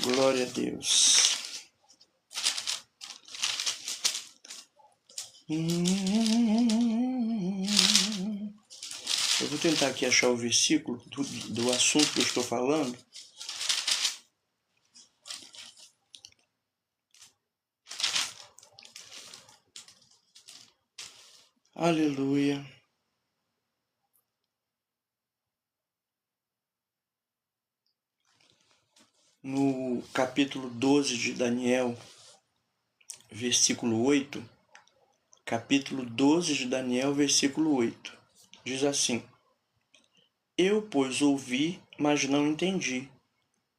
Glória a Deus. Eu vou tentar aqui achar o versículo do assunto que eu estou falando. Aleluia. No capítulo 12 de Daniel, versículo 8, capítulo 12 de Daniel, versículo 8, diz assim, eu, pois, ouvi, mas não entendi.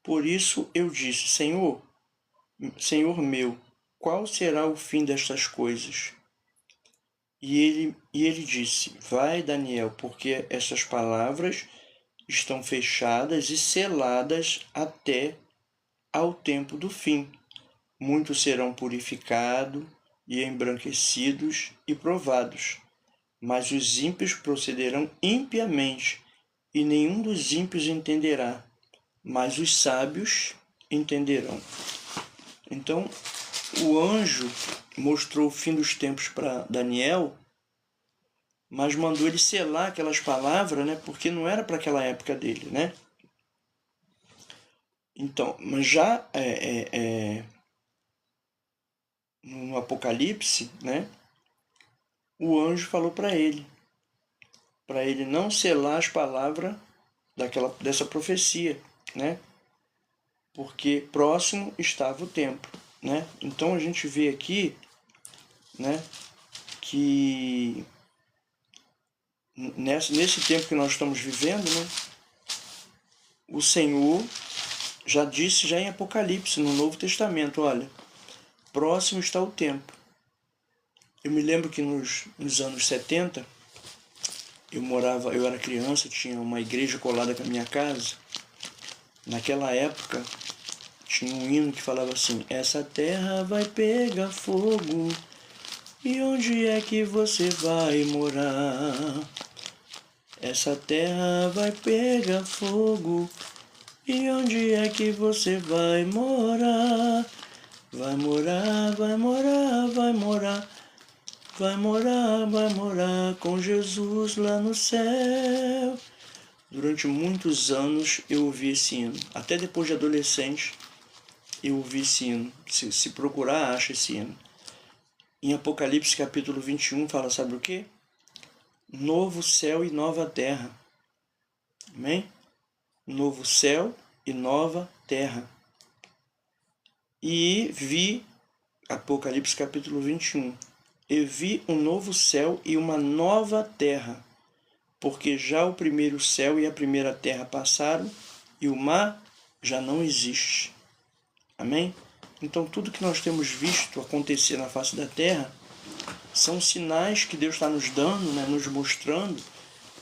Por isso eu disse, Senhor meu, qual será o fim destas coisas? E ele disse, vai, Daniel, porque essas palavras estão fechadas e seladas até ao tempo do fim. Muitos serão purificados e embranquecidos e provados, mas os ímpios procederão impiamente, e nenhum dos ímpios entenderá, mas os sábios entenderão. Então, o anjo mostrou o fim dos tempos para Daniel, mas mandou ele selar aquelas palavras, né? Porque não era para aquela época dele, né? Então, mas já no Apocalipse, né? O anjo falou para ele não selar as palavras dessa profecia, né? Porque próximo estava o tempo, né? Então a gente vê aqui, né, que nesse tempo que nós estamos vivendo, né, o Senhor já disse já em Apocalipse, no Novo Testamento, olha, próximo está o tempo. Eu me lembro que nos anos 70, eu era criança, tinha uma igreja colada com a minha casa. Naquela época, tinha um hino que falava assim: essa terra vai pegar fogo, e onde é que você vai morar? Essa terra vai pegar fogo, e onde é que você vai morar? Vai morar, vai morar, vai morar, vai morar, vai morar com Jesus lá no céu. Durante muitos anos eu ouvi esse hino. Até depois de adolescente eu ouvi esse hino. Se procurar, acha esse hino. Em Apocalipse capítulo 21 fala, sabe o quê? Novo céu e nova terra. Amém? Novo céu e nova terra. E vi, Apocalipse capítulo 21, e vi um novo céu e uma nova terra, porque já o primeiro céu e a primeira terra passaram, e o mar já não existe. Amém? Então tudo que nós temos visto acontecer na face da terra são sinais que Deus está nos dando, né, nos mostrando,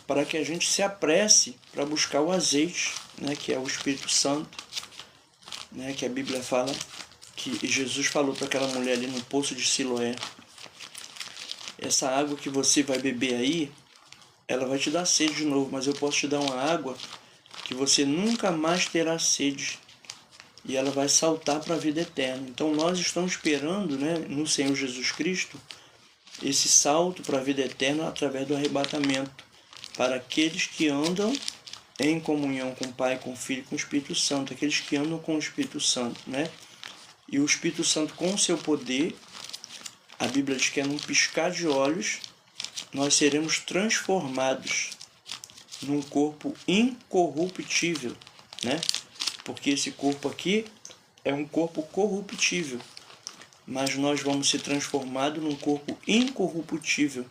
para que a gente se apresse para buscar o azeite, né, que é o Espírito Santo, né, que a Bíblia fala, que Jesus falou para aquela mulher ali no poço de Siloé: essa água que você vai beber aí, ela vai te dar sede de novo, mas eu posso te dar uma água que você nunca mais terá sede, e ela vai saltar para a vida eterna. Então nós estamos esperando, né, no Senhor Jesus Cristo, esse salto para a vida eterna através do arrebatamento, para aqueles que andam em comunhão com o Pai, com o Filho e com o Espírito Santo, aqueles que andam com o Espírito Santo, né? E o Espírito Santo, com o seu poder, a Bíblia diz que é num piscar de olhos, nós seremos transformados num corpo incorruptível, né? Porque esse corpo aqui é um corpo corruptível, mas nós vamos ser transformados num corpo incorruptível,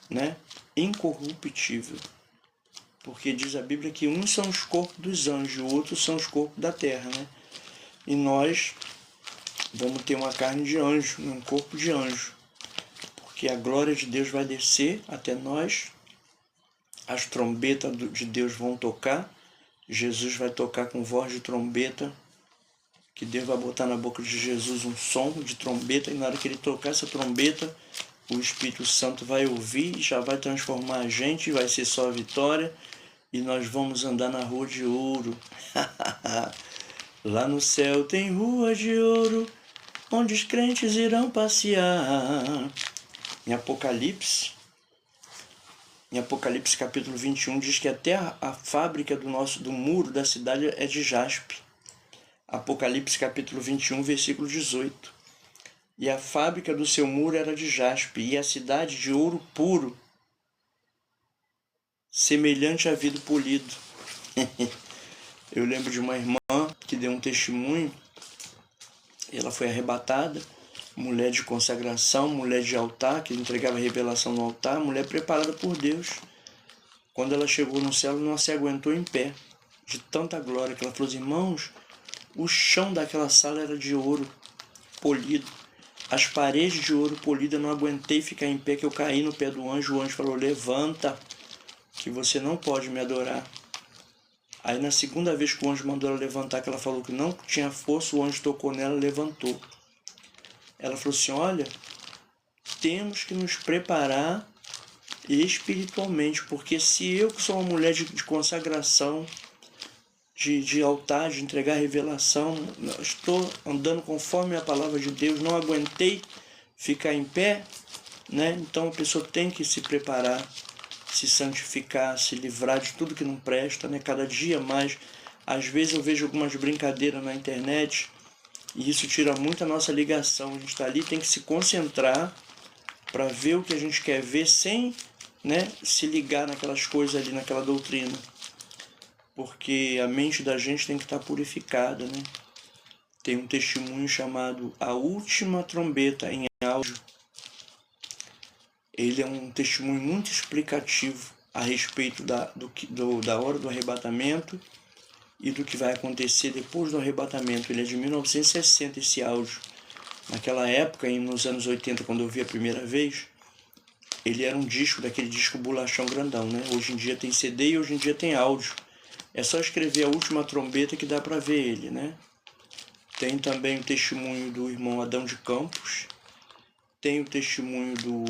né? Incorruptível. Porque diz a Bíblia que uns são os corpos dos anjos, outros são os corpos da terra, né? E nós vamos ter uma carne de anjo, um corpo de anjo, porque a glória de Deus vai descer até nós, as trombetas de Deus vão tocar, Jesus vai tocar com voz de trombeta, que Deus vai botar na boca de Jesus um som de trombeta, e na hora que ele tocar essa trombeta, o Espírito Santo vai ouvir e já vai transformar a gente, vai ser só a vitória, e nós vamos andar na rua de ouro. Lá no céu tem rua de ouro, onde os crentes irão passear. Em Apocalipse capítulo 21, diz que até a fábrica do muro da cidade é de jaspe. Apocalipse capítulo 21, versículo 18. E a fábrica do seu muro era de jaspe, e a cidade de ouro puro, semelhante a vidro polido. Eu lembro de uma irmã que deu um testemunho. Ela foi arrebatada, mulher de consagração, mulher de altar, que entregava revelação no altar, mulher preparada por Deus. Quando ela chegou no céu, ela não se aguentou em pé, de tanta glória, que ela falou: irmãos, o chão daquela sala era de ouro polido, as paredes de ouro polido, eu não aguentei ficar em pé, que eu caí no pé do anjo. O anjo falou: levanta, que você não pode me adorar. Aí na segunda vez que o anjo mandou ela levantar, que ela falou que não tinha força, o anjo tocou nela e levantou. Ela falou assim: olha, temos que nos preparar espiritualmente, porque se eu, que sou uma mulher de consagração, de altar, de entregar revelação, estou andando conforme a palavra de Deus, não aguentei ficar em pé, né? Então a pessoa tem que se preparar, se santificar, se livrar de tudo que não presta, né? Cada dia mais. Às vezes eu vejo algumas brincadeiras na internet e isso tira muito a nossa ligação. A gente está ali, tem que se concentrar para ver o que a gente quer ver sem, né, se ligar naquelas coisas ali, naquela doutrina. Porque a mente da gente tem que estar purificada, né? Tem um testemunho chamado A Última Trombeta, em áudio. Ele é um testemunho muito explicativo a respeito da hora do arrebatamento e do que vai acontecer depois do arrebatamento. Ele é de 1960, esse áudio. Naquela época, nos anos 80, quando eu vi a primeira vez, ele era um disco, daquele disco bolachão grandão, né? Hoje em dia tem CD e hoje em dia tem áudio. É só escrever A Última Trombeta que dá para ver ele, né? Tem também o testemunho do irmão Adão de Campos. Tem o testemunho do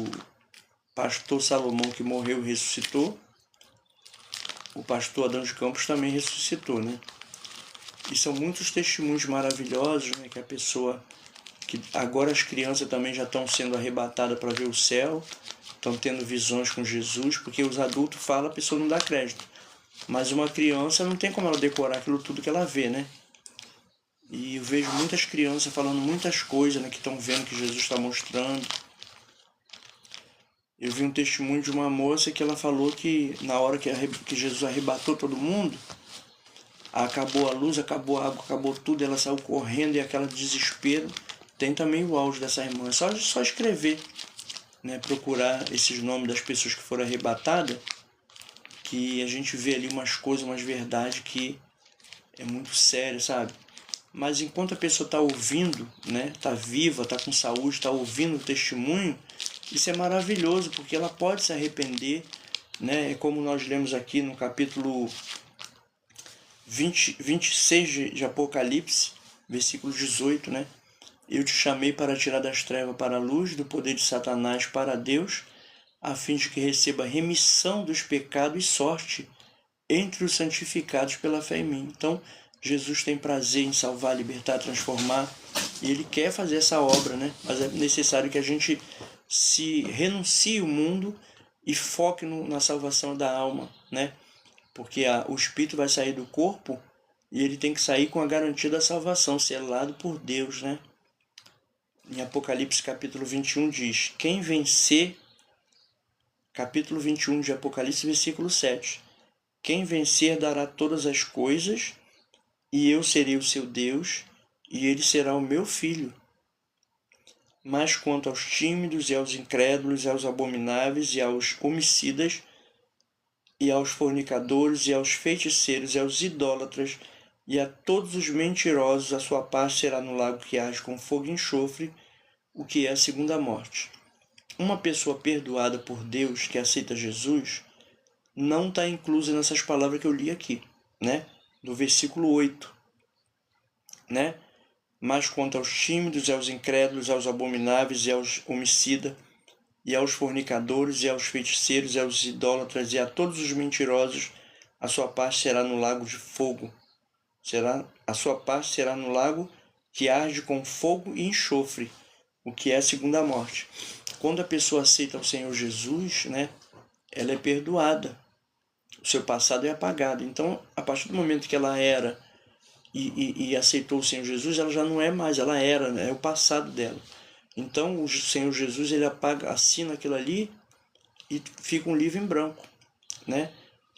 pastor Salomão, que morreu e ressuscitou. O pastor Adão de Campos também ressuscitou, né? E são muitos testemunhos maravilhosos, né? Que a pessoa... que agora as crianças também já estão sendo arrebatadas para ver o céu, estão tendo visões com Jesus, porque os adultos falam, a pessoa não dá crédito. Mas uma criança não tem como ela decorar aquilo tudo que ela vê, né? E eu vejo muitas crianças falando muitas coisas, né, que estão vendo que Jesus está mostrando. Eu vi um testemunho de uma moça que ela falou que na hora que Jesus arrebatou todo mundo, acabou a luz, acabou a água, acabou tudo, ela saiu correndo e aquele desespero. Tem também o áudio dessa irmã. É só escrever, né, procurar esses nomes das pessoas que foram arrebatadas, que a gente vê ali umas coisas, umas verdades que é muito sério, sabe? Mas enquanto a pessoa está ouvindo, né, está viva, está com saúde, está ouvindo o testemunho, isso é maravilhoso, porque ela pode se arrepender, né? É como nós lemos aqui no capítulo 26 de Apocalipse, versículo 18, né? Eu te chamei para tirar das trevas para a luz, do poder de Satanás para Deus, a fim de que receba remissão dos pecados e sorte entre os santificados pela fé em mim. Então, Jesus tem prazer em salvar, libertar, transformar, e Ele quer fazer essa obra, né? Mas é necessário que a gente se renuncie ao mundo e foque na salvação da alma, né? Porque o espírito vai sair do corpo e ele tem que sair com a garantia da salvação, selado por Deus, né? Em Apocalipse capítulo 21 diz, quem vencer, capítulo 21 de Apocalipse, versículo 7, quem vencer dará todas as coisas, e eu serei o seu Deus, e ele será o meu filho. Mas quanto aos tímidos, e aos incrédulos, e aos abomináveis, e aos homicidas, e aos fornicadores, e aos feiticeiros, e aos idólatras, e a todos os mentirosos, a sua parte será no lago que arde com fogo e enxofre, o que é a segunda morte. Uma pessoa perdoada por Deus, que aceita Jesus, não está inclusa nessas palavras que eu li aqui, né? Do versículo 8, né? Mas quanto aos tímidos, e aos incrédulos, aos abomináveis, e aos homicidas, e aos fornicadores, e aos feiticeiros, e aos idólatras, e a todos os mentirosos, a sua parte será no lago de fogo. A sua parte será no lago que arde com fogo e enxofre, o que é a segunda morte. Quando a pessoa aceita o Senhor Jesus, né, ela é perdoada. O seu passado é apagado. Então, a partir do momento que ela era e aceitou o Senhor Jesus, ela já não é mais, ela era, né? É o passado dela. Então, o Senhor Jesus, ele apaga, assina aquilo ali e fica um livro em branco, né?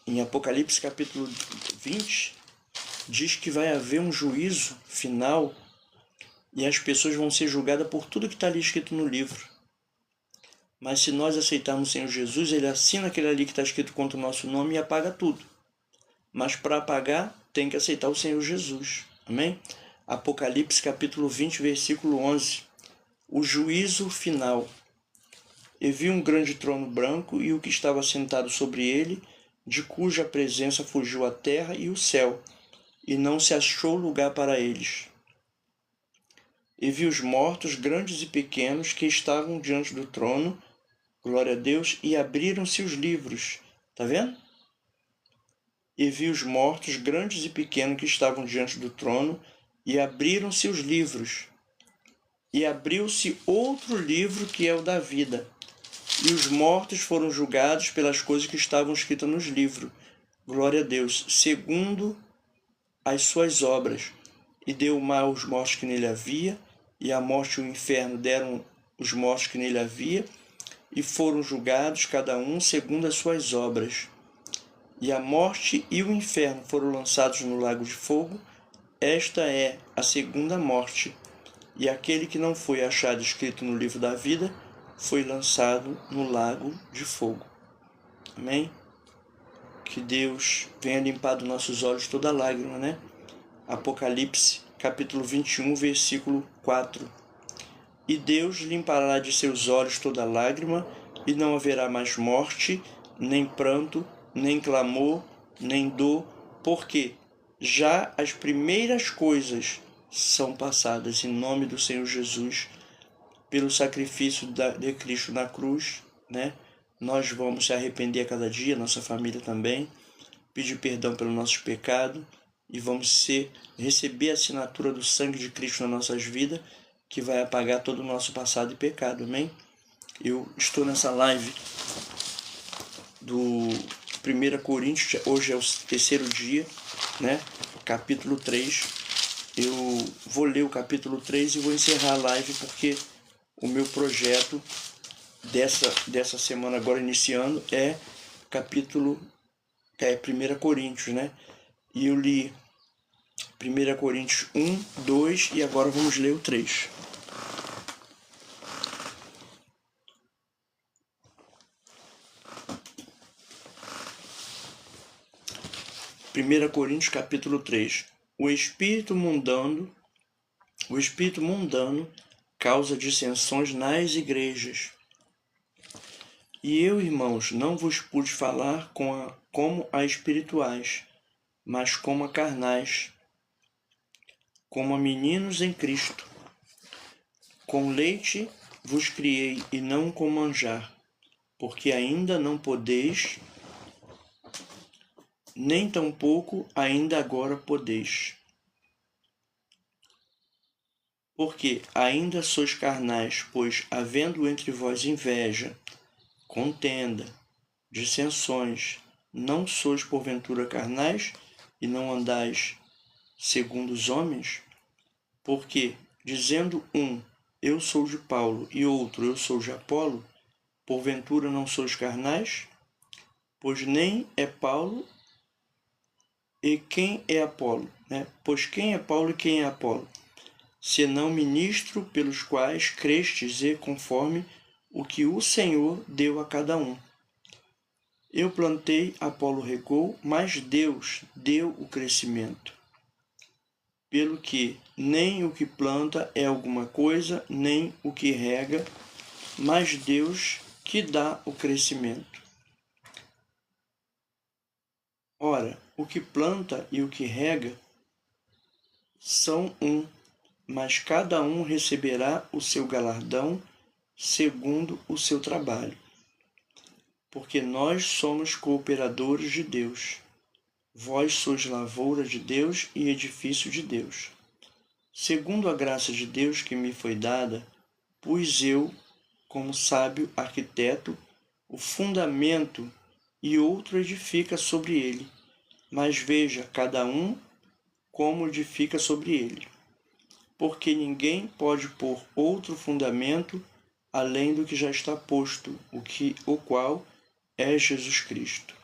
Em Apocalipse capítulo 20, diz que vai haver um juízo final e as pessoas vão ser julgadas por tudo que está ali escrito no livro. Mas se nós aceitarmos o Senhor Jesus, ele assina aquele ali que está escrito contra o nosso nome e apaga tudo. Mas para apagar, tem que aceitar o Senhor Jesus. Amém? Apocalipse capítulo 20, versículo 11. O juízo final. E vi um grande trono branco e o que estava sentado sobre ele, de cuja presença fugiu a terra e o céu, e não se achou lugar para eles. E vi os mortos, grandes e pequenos, que estavam diante do trono, glória a Deus, e abriram-se os livros. Está vendo? E vi os mortos, grandes e pequenos, que estavam diante do trono, e abriram-se os livros. E abriu-se outro livro, que é o da vida. E os mortos foram julgados pelas coisas que estavam escritas nos livros. Glória a Deus, segundo as suas obras. E deu mal aos mortos que nele havia, e a morte e o inferno deram os mortos que nele havia, e foram julgados cada um segundo as suas obras. E a morte e o inferno foram lançados no lago de fogo. Esta é a segunda morte. E aquele que não foi achado escrito no livro da vida foi lançado no lago de fogo. Amém? Que Deus venha limpar dos nossos olhos toda lágrima, né? Apocalipse, capítulo 21, versículo 4. E Deus limpará de seus olhos toda lágrima, e não haverá mais morte, nem pranto, nem clamor, nem dor, porque já as primeiras coisas são passadas em nome do Senhor Jesus, pelo sacrifício de Cristo na cruz, né? Nós vamos se arrepender a cada dia, nossa família também, pedir perdão pelo nosso pecado e vamos receber a assinatura do sangue de Cristo nas nossas vidas, que vai apagar todo o nosso passado e pecado, amém? Eu estou nessa live do 1 Coríntios, hoje é o terceiro dia, né? Capítulo 3. Eu vou ler o capítulo 3 e vou encerrar a live, porque o meu projeto dessa semana agora iniciando é capítulo 1 Coríntios, né? E eu li 1 Coríntios 1, 2 e agora vamos ler o 3. Primeira Coríntios capítulo 3. O espírito mundano causa dissensões nas igrejas. E eu, irmãos, não vos pude falar como a espirituais, mas como a carnais, como a meninos em Cristo. Com leite vos criei e não com manjar, porque ainda não podeis, nem tampouco ainda agora podeis. Porque ainda sois carnais, pois, havendo entre vós inveja, contenda, dissensões, não sois porventura carnais e não andais segundo os homens? Porque, dizendo um, eu sou de Paulo, e outro, eu sou de Apolo, porventura não sois carnais? Pois nem é Paulo e quem é Apolo, né? Pois quem é Paulo e quem é Apolo? Senão ministro pelos quais crestes e conforme o que o Senhor deu a cada um. Eu plantei, Apolo regou, mas Deus deu o crescimento. Pelo que nem o que planta é alguma coisa, nem o que rega, mas Deus que dá o crescimento. Ora, o que planta e o que rega são um, mas cada um receberá o seu galardão segundo o seu trabalho. Porque nós somos cooperadores de Deus. Vós sois lavoura de Deus e edifício de Deus. Segundo a graça de Deus que me foi dada, pus eu, como sábio arquiteto, o fundamento e outro edifica sobre ele. Mas veja cada um como edifica sobre ele. Porque ninguém pode pôr outro fundamento além do que já está posto, o qual é Jesus Cristo.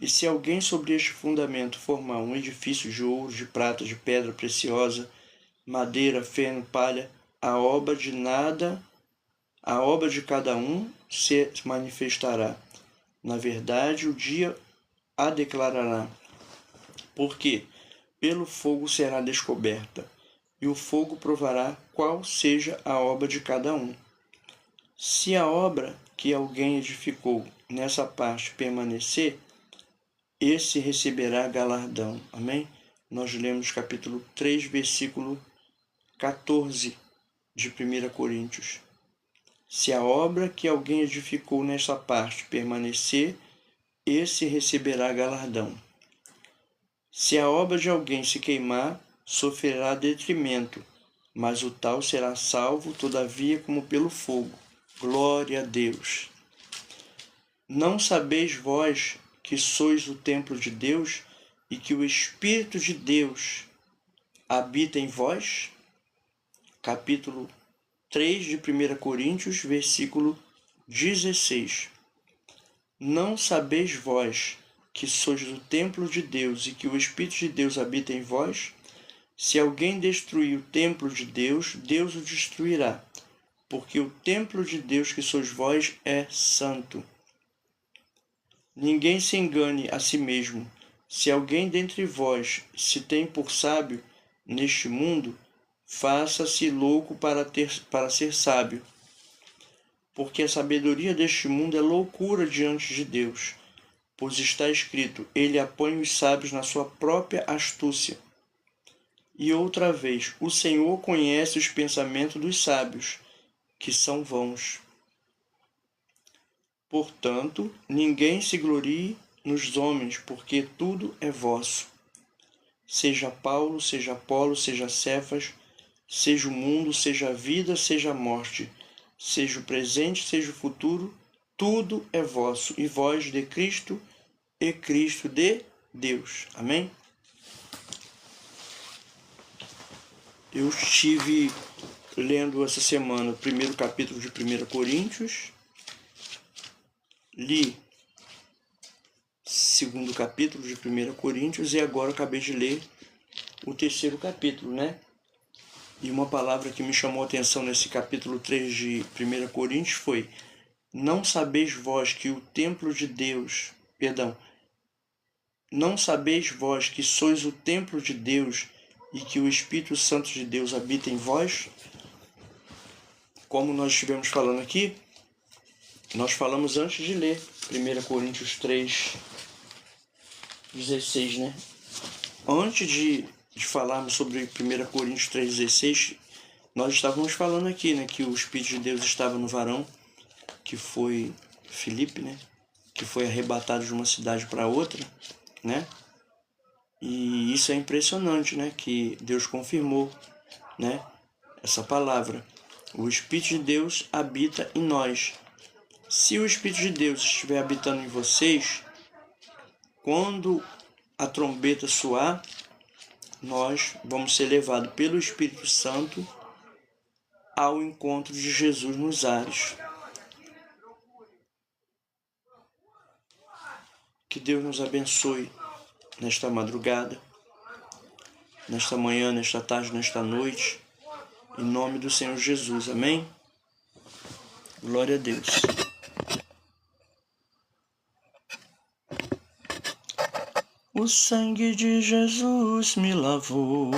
E se alguém sobre este fundamento formar um edifício de ouro, de prata, de pedra preciosa, madeira, feno, palha, a obra de cada um se manifestará. Na verdade, o dia a declarará, porque pelo fogo será descoberta, e o fogo provará qual seja a obra de cada um. Se a obra que alguém edificou nessa parte permanecer, esse receberá galardão. Amém? Nós lemos capítulo 3, versículo 14 de 1 Coríntios. Se a obra que alguém edificou nessa parte permanecer, esse receberá galardão. Se a obra de alguém se queimar, sofrerá detrimento, mas o tal será salvo, todavia, como pelo fogo. Glória a Deus. Não sabeis vós que sois o templo de Deus e que o Espírito de Deus habita em vós? Capítulo 3 de 1 Coríntios, versículo 16. Não sabeis vós que sois o templo de Deus e que o Espírito de Deus habita em vós? Se alguém destruir o templo de Deus, Deus o destruirá, porque o templo de Deus que sois vós é santo. Ninguém se engane a si mesmo. Se alguém dentre vós se tem por sábio neste mundo, faça-se louco para ser sábio. Porque a sabedoria deste mundo é loucura diante de Deus. Pois está escrito, ele apanha os sábios na sua própria astúcia. E outra vez, o Senhor conhece os pensamentos dos sábios, que são vãos. Portanto, ninguém se glorie nos homens, porque tudo é vosso. Seja Paulo, seja Apolo, seja Cefas, seja o mundo, seja a vida, seja a morte, seja o presente, seja o futuro, tudo é vosso, e vós de Cristo, e Cristo de Deus. Amém? Eu estive lendo essa semana o primeiro capítulo de 1 Coríntios, li segundo capítulo de 1 Coríntios e agora acabei de ler o terceiro capítulo, né? E uma palavra que me chamou a atenção nesse capítulo 3 de 1 Coríntios foi: não sabeis vós que o templo de Deus, não sabeis vós que sois o templo de Deus e que o Espírito Santo de Deus habita em vós? Como nós estivemos falando aqui, nós falamos antes de ler 1 Coríntios 3:16, né? Antes de falarmos sobre 1 Coríntios 3:16, nós estávamos falando aqui, né, que o Espírito de Deus estava no varão, que foi Filipe, né, que foi arrebatado de uma cidade para outra, né? E isso é impressionante, né, que Deus confirmou, né, essa palavra. O Espírito de Deus habita em nós. Se o Espírito de Deus estiver habitando em vocês, quando a trombeta soar, nós vamos ser levados pelo Espírito Santo ao encontro de Jesus nos ares. Que Deus nos abençoe nesta madrugada, nesta manhã, nesta tarde, nesta noite, em nome do Senhor Jesus. Amém? Glória a Deus. O sangue de Jesus me lavou.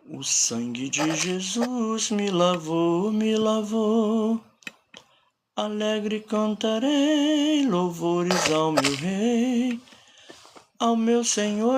O sangue de Jesus me lavou, me lavou. Alegre cantarei louvores ao meu Rei, ao meu Senhor